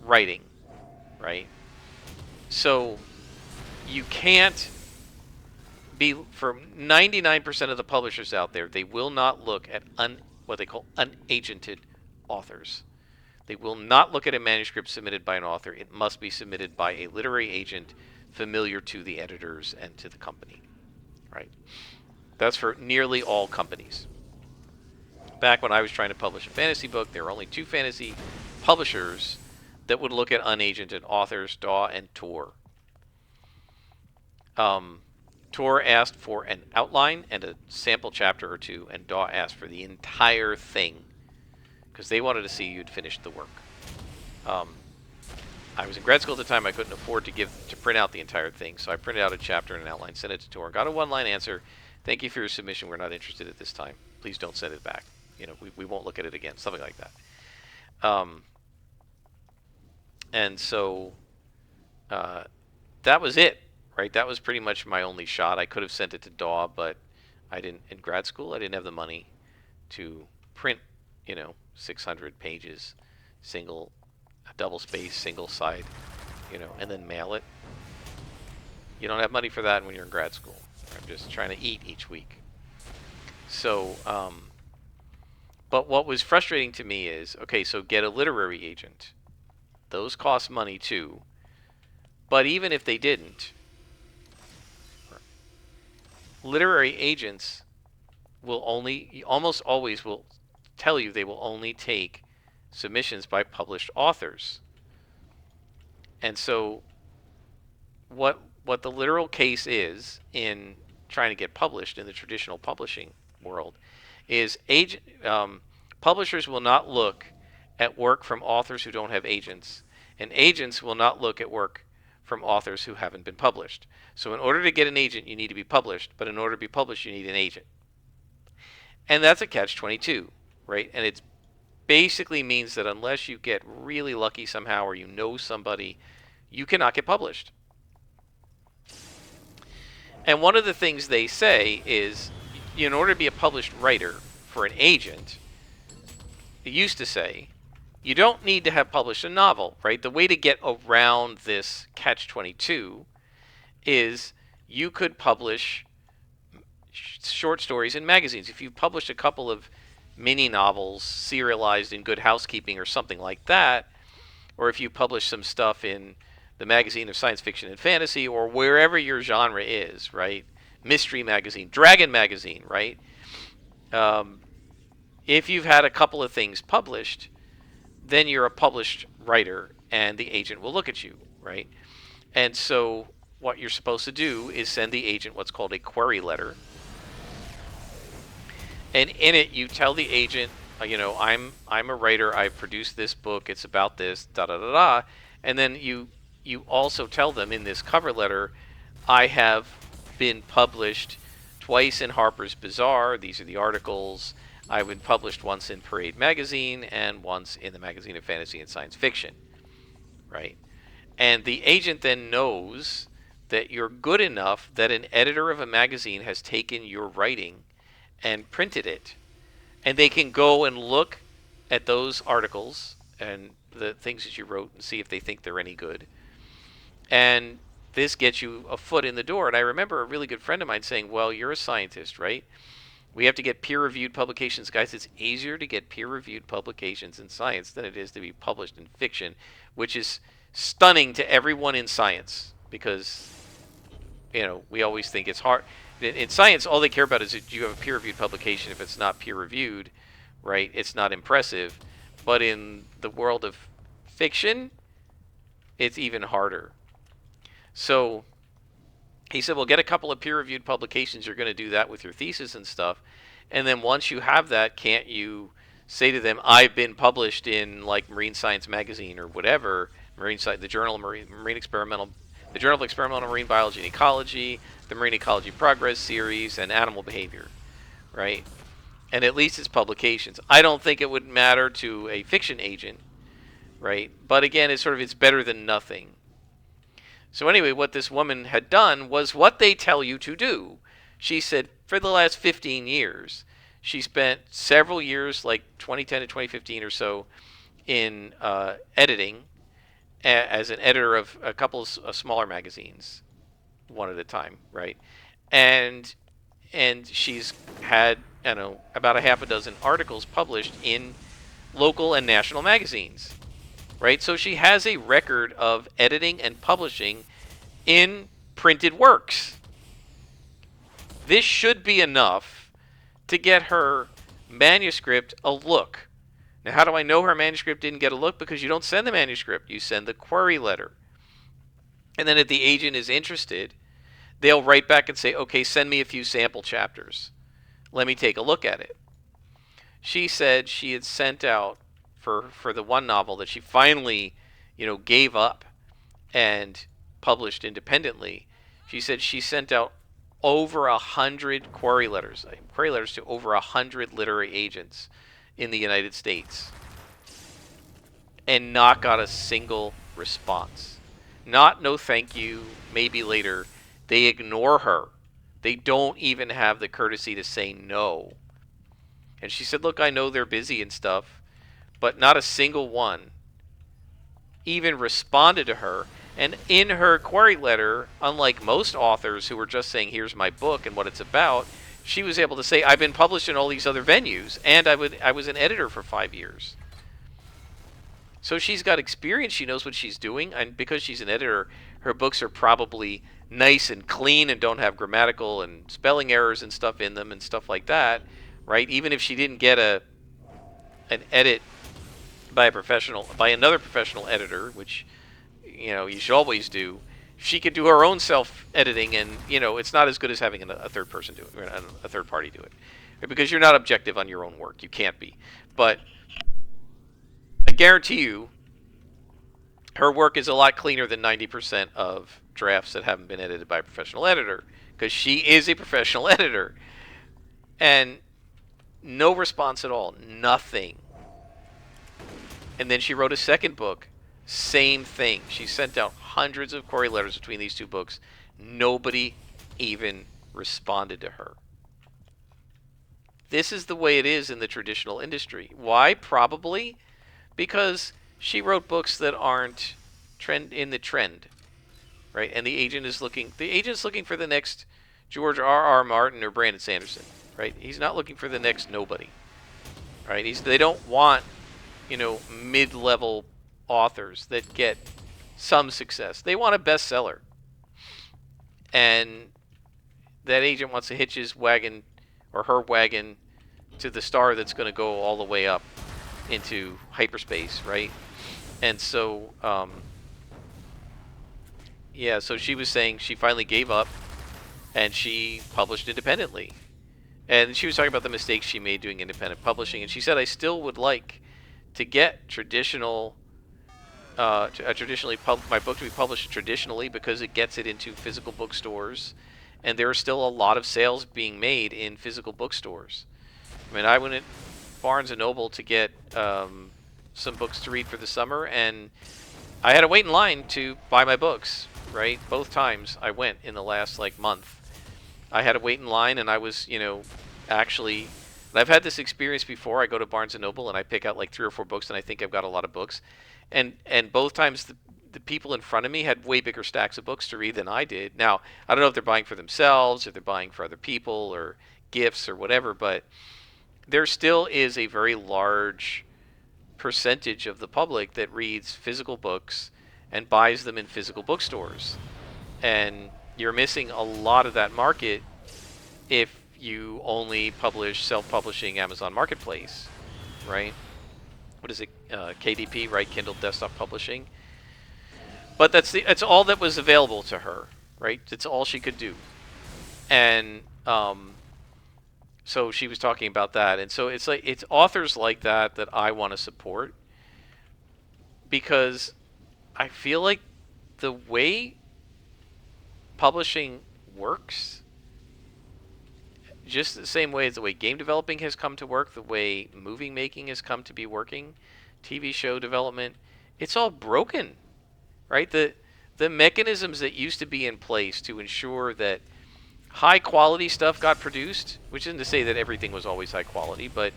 writing, right? So you can't be, for 99% of the publishers out there, they will not look at what they call unagented authors. They will not look at a manuscript submitted by an author. It must be submitted by a literary agent familiar to the editors and to the company, right? That's for nearly all companies. Back when I was trying to publish a fantasy book, there were only 2 fantasy publishers that would look at unagented authors, Daw and Tor. Tor asked for an outline and a sample chapter or 2, and Daw asked for the entire thing, because they wanted to see you'd finished the work. I was in grad school at the time. I couldn't afford to print out the entire thing, so I printed out a chapter and an outline, sent it to Tor, got a 1-line answer. Thank you for your submission. We're not interested at this time. Please don't send it back. We won't look at it again. Something like that. And so that was it, right? That was pretty much my only shot. I could have sent it to Daw, but I didn't. In grad school, I didn't have the money to print, 600 pages, double space, single side, and then mail it. You don't have money for that when you're in grad school. I'm just trying to eat each week. So, but what was frustrating to me is, okay, so get a literary agent. Those cost money too. But even if they didn't, literary agents will almost always will tell you they will only take submissions by published authors. And so what the literal case is in trying to get published in the traditional publishing world is publishers will not look at work from authors who don't have agents, and agents will not look at work from authors who haven't been published. So in order to get an agent, you need to be published, but in order to be published, you need an agent. And that's a catch-22, right? And it basically means that unless you get really lucky somehow, or you know somebody, you cannot get published. And one of the things they say is, in order to be a published writer for an agent, they used to say, you don't need to have published a novel, right? The way to get around this catch-22 is you could publish short stories in magazines. If you published a couple of mini novels serialized in Good Housekeeping or something like that, or if you publish some stuff in the magazine of science fiction and fantasy, or wherever your genre is, right? Mystery magazine, Dragon magazine, right? If you've had a couple of things published, then you're a published writer, and the agent will look at you, right? And so what you're supposed to do is send the agent what's called a query letter. And in it, you tell the agent, I'm a writer. I produced this book. It's about this. Da da da da. And then you also tell them in this cover letter, I have been published twice in Harper's Bazaar. These are the articles. I've been published once in Parade magazine and once in the magazine of fantasy and science fiction. Right. And the agent then knows that you're good enough that an editor of a magazine has taken your writing and printed it. And they can go and look at those articles and the things that you wrote and see if they think they're any good. And this gets you a foot in the door. And I remember a really good friend of mine saying, well, you're a scientist, right? We have to get peer-reviewed publications. Guys, it's easier to get peer-reviewed publications in science than it is to be published in fiction, which is stunning to everyone in science because, we always think it's hard. In science, all they care about is that you have a peer-reviewed publication. If it's not peer-reviewed, right, it's not impressive. But in the world of fiction, it's even harder. So he said, well, get a couple of peer-reviewed publications. You're going to do that with your thesis and stuff. And then once you have that, can't you say to them, I've been published in like Marine Science Magazine or whatever, the Journal of Marine Experimental, the Journal of Experimental Marine Biology and Ecology, the Marine Ecology Progress Series, and Animal Behavior, right? And at least it's publications. I don't think it would matter to a fiction agent, right? But again, it's better than nothing. So anyway, what this woman had done was what they tell you to do. She said for the last 15 years, she spent several years, like 2010 to 2015 or so, in editing as an editor of a couple of smaller magazines, one at a time, right? And she's had, about a half a dozen articles published in local and national magazines, right? So she has a record of editing and publishing in printed works. This should be enough to get her manuscript a look. Now, how do I know her manuscript didn't get a look? Because you don't send the manuscript, you send the query letter. And then if the agent is interested, they'll write back and say, okay, send me a few sample chapters. Let me take a look at it. She said she had sent out for the one novel that she finally, gave up and published independently. She said she sent out over 100 query letters to over 100 literary agents in the United States, and not got a single response. Not no thank you, maybe later. They ignore her. They don't even have the courtesy to say no. And she said, look, I know they're busy and stuff, but not a single one even responded to her. And in her query letter, unlike most authors who were just saying, here's my book and what it's about, she was able to say, I've been published in all these other venues, and I was an editor for 5 years. So she's got experience. She knows what she's doing. And because she's an editor, her books are probably nice and clean and don't have grammatical and spelling errors and stuff in them and stuff like that, right? Even if she didn't get an edit by another professional editor, which you should always do, she could do her own self-editing, and it's not as good as having a third person do it, a third party do it, because you're not objective on your own work. You can't be. But I guarantee you, her work is a lot cleaner than 90% of drafts that haven't been edited by a professional editor, because she is a professional editor. And no response at all. Nothing. And then she wrote a second book. Same thing. She sent out hundreds of query letters between these two books. Nobody even responded to her. This is the way it is in the traditional industry. Why? Probably because she wrote books that aren't in the trend, right? And the agent's looking for the next George R.R. Martin or Brandon Sanderson, right? He's not looking for the next nobody, right? They don't want, mid-level authors that get some success. They want a bestseller. And that agent wants to hitch his wagon or her wagon to the star that's going to go all the way up into hyperspace, right? And so, so she was saying she finally gave up and she published independently. And she was talking about the mistakes she made doing independent publishing, and she said, I still would like to get my book to be published traditionally because it gets it into physical bookstores, and there are still a lot of sales being made in physical bookstores. I mean, I went at Barnes and Noble to get some books to read for the summer, and I had to wait in line to buy my books. Right, both times I went in the last like month, I had to wait in line, and I was, actually. And I've had this experience before. I go to Barnes and Noble and I pick out like 3 or 4 books, and I think I've got a lot of books, and both times the people in front of me had way bigger stacks of books to read than I did. Now I don't know if they're buying for themselves, or they're buying for other people, or gifts, or whatever, but there still is a very large percentage of the public that reads physical books and buys them in physical bookstores. And you're missing a lot of that market if you only publish self-publishing Amazon Marketplace, right? What is it? KDP, right? Kindle Desktop Publishing. But that's all that was available to her, right? It's all she could do. And so she was talking about that, and so it's authors like that that I want to support, because I feel like the way publishing works, just the same way as the way game developing has come to work, the way movie making has come to be working, TV show development, it's all broken, right? The mechanisms that used to be in place to ensure that high quality stuff got produced, which isn't to say that everything was always high quality, but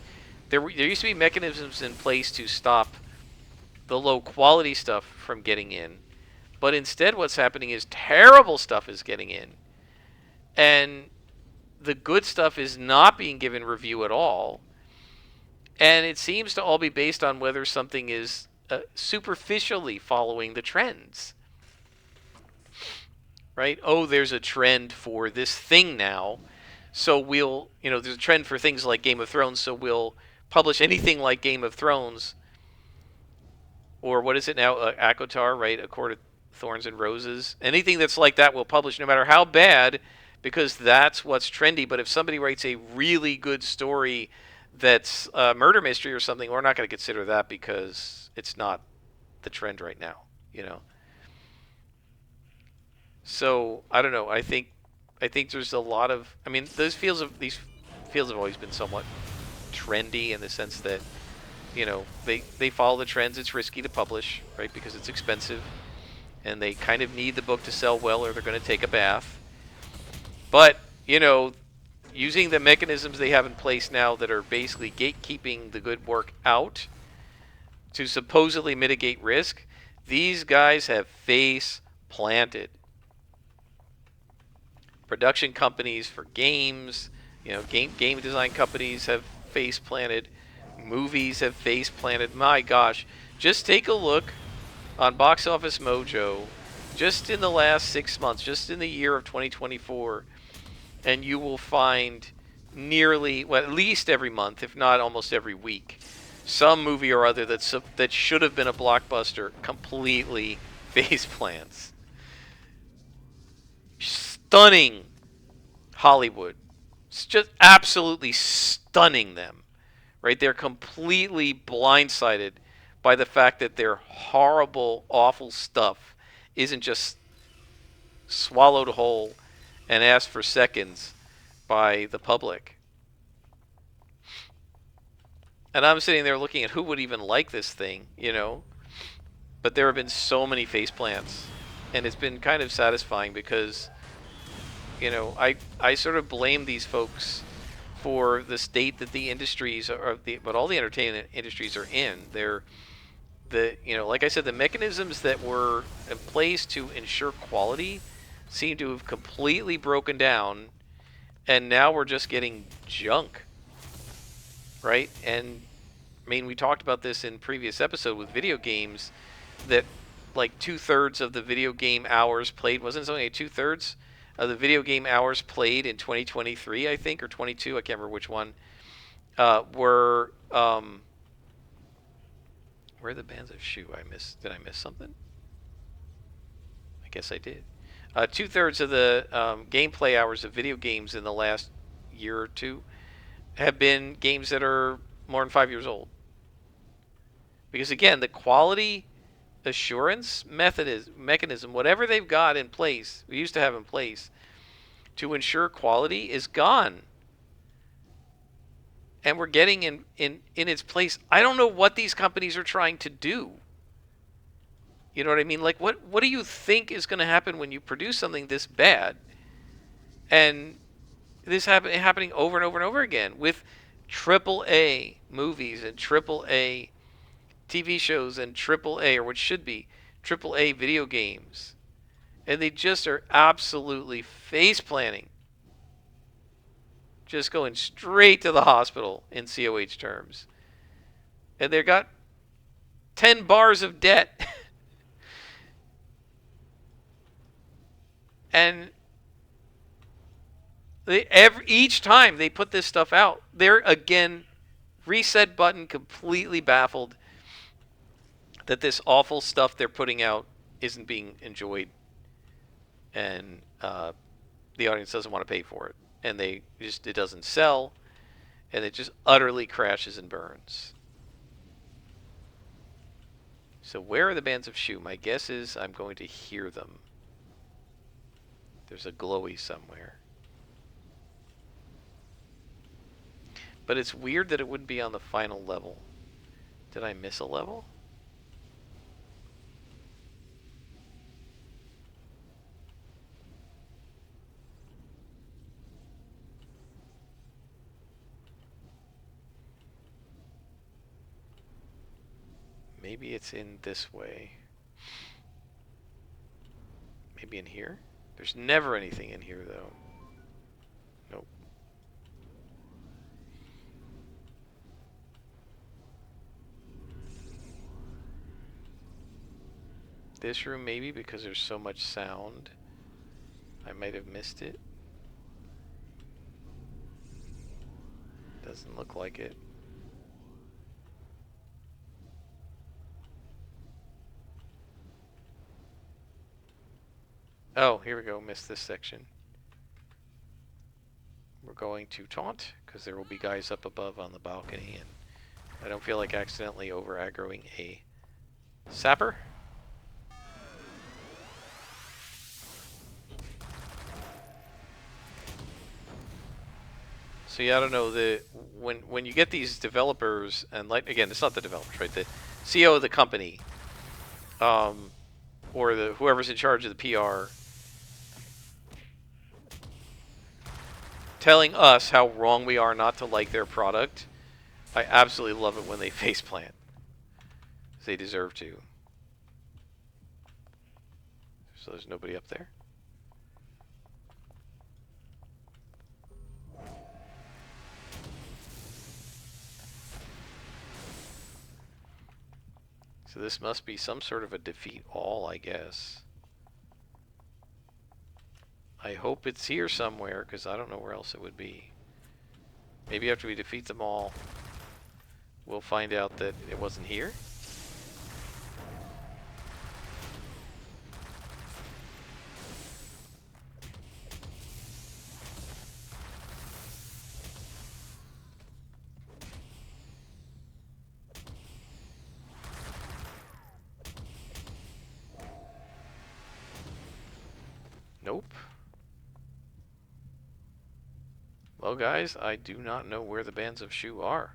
there used to be mechanisms in place to stop the low quality stuff from getting in. But instead, what's happening is terrible stuff is getting in, and the good stuff is not being given review at all. And it seems to all be based on whether something is superficially following the trends, right? Oh, there's a trend for this thing now, so there's a trend for things like Game of Thrones, so we'll publish anything like Game of Thrones, or what is it now, ACOTAR, right? A Court of Thorns and Roses. Anything that's like that we'll publish, no matter how bad, because that's what's trendy. But if somebody writes a really good story that's a murder mystery or something, we're not going to consider that because it's not the trend right now, you know. So I don't know. I think there's a lot of. I mean, these fields have always been somewhat trendy in the sense that they follow the trends. It's risky to publish, right, because it's expensive, and they kind of need the book to sell well, or they're going to take a bath. But using the mechanisms they have in place now that are basically gatekeeping the good work out to supposedly mitigate risk, these guys have face planted. Production companies for games, game design companies have face planted. Movies have face planted. My gosh, just take a look on Box Office Mojo, just in the last 6 months, just in the year of 2024, and you will find nearly, well, at least every month, if not almost every week, some movie or other that should have been a blockbuster completely face plants. Stunning Hollywood. It's just absolutely stunning them. Right? They're completely blindsided by the fact that their horrible, awful stuff isn't just swallowed whole and asked for seconds by the public. And I'm sitting there looking at who would even like this thing, But there have been so many faceplants, and it's been kind of satisfying because, I sort of blame these folks for the state that the industries but all the entertainment industries are in. They're like I said, the mechanisms that were in place to ensure quality seem to have completely broken down, and now we're just getting junk, right? And I mean, we talked about this in previous episode with video games, that like 2/3 of the video game hours played, wasn't it only 2/3 of the video game hours played in 2023, I think, or 22, I can't remember which one, were where are the bands of shoe I missed? Did I miss something? I guess I did. 2/3 of the gameplay hours of video games in the last year or two have been games that are more than 5 years old. Because again, the quality assurance mechanism, whatever they've got in place, we used to have in place to ensure quality is gone. And we're getting in its place. I don't know what these companies are trying to do. You know what I mean? Like, what do you think is going to happen when you produce something this bad? And this happening over and over and over again with triple A movies and triple A TV shows and triple A, or what should be triple A video games. And they just are absolutely face planting. Just going straight to the hospital in COH terms. And they've got 10 bars of debt. And each time they put this stuff out, they're again reset button, completely baffled that this awful stuff they're putting out isn't being enjoyed, and the audience doesn't want to pay for it, and it doesn't sell, and it just utterly crashes and burns. So where are the bands of shoe? My guess is I'm going to hear them. There's a glowy somewhere. But it's weird that it wouldn't be on the final level. Did I miss a level? Maybe it's in this way. Maybe in here? There's never anything in here, though. Nope. This room, maybe, because there's so much sound. I might have missed it. Doesn't look like it. Oh, here we go. Missed this section. We're going to taunt, because there will be guys up above on the balcony, and I don't feel like accidentally over-aggroing a sapper. So yeah, I don't know, when you get these developers, and like, again, it's not the developers, right? The CEO of the company, or whoever's in charge of the PR, telling us how wrong we are not to like their product. I absolutely love it when they faceplant. They deserve to. So there's nobody up there. So this must be some sort of a defeat all, I guess. I hope it's here somewhere, because I don't know where else it would be. Maybe after we defeat them all, we'll find out that it wasn't here. Nope. Well, guys, I do not know where the bands of shoe are.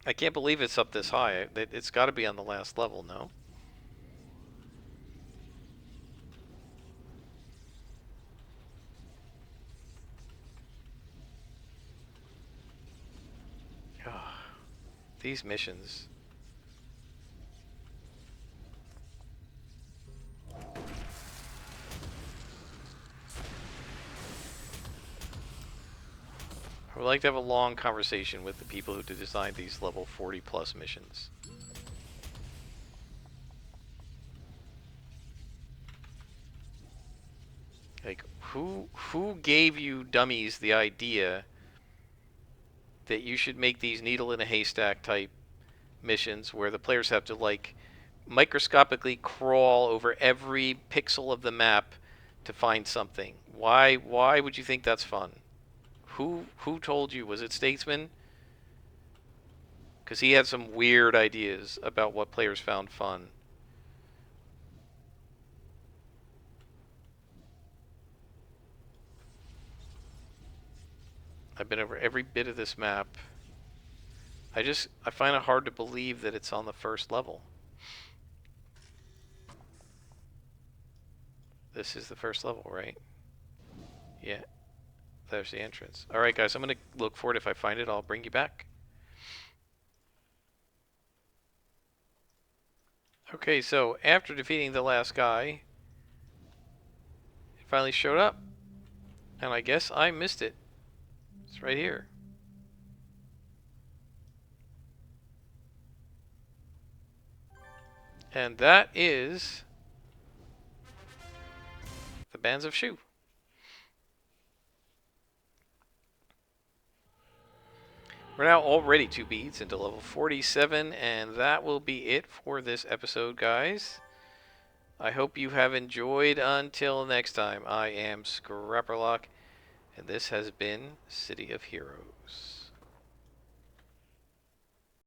I can't believe it's up this high. It's got to be on the last level, no? These missions. I would like to have a long conversation with the people who designed these level 40 plus missions. Like, Who gave you dummies the idea that you should make these needle in a haystack type missions where the players have to like microscopically crawl over every pixel of the map to find something? Why would you think that's fun? Who told you? Was it Statesman? Because he had some weird ideas about what players found fun. I've been over every bit of this map. I find it hard to believe that it's on the first level. This is the first level, right? Yeah, there's the entrance. All right, guys, I'm going to look for it. If I find it, I'll bring you back. Okay, so after defeating the last guy, it finally showed up. And I guess I missed it. It's right here. And that is the Bands of Shu. We're now already 2 beats into level 47, and that will be it for this episode, guys. I hope you have enjoyed. Until next time, I am Scrapperlock, and this has been City of Heroes.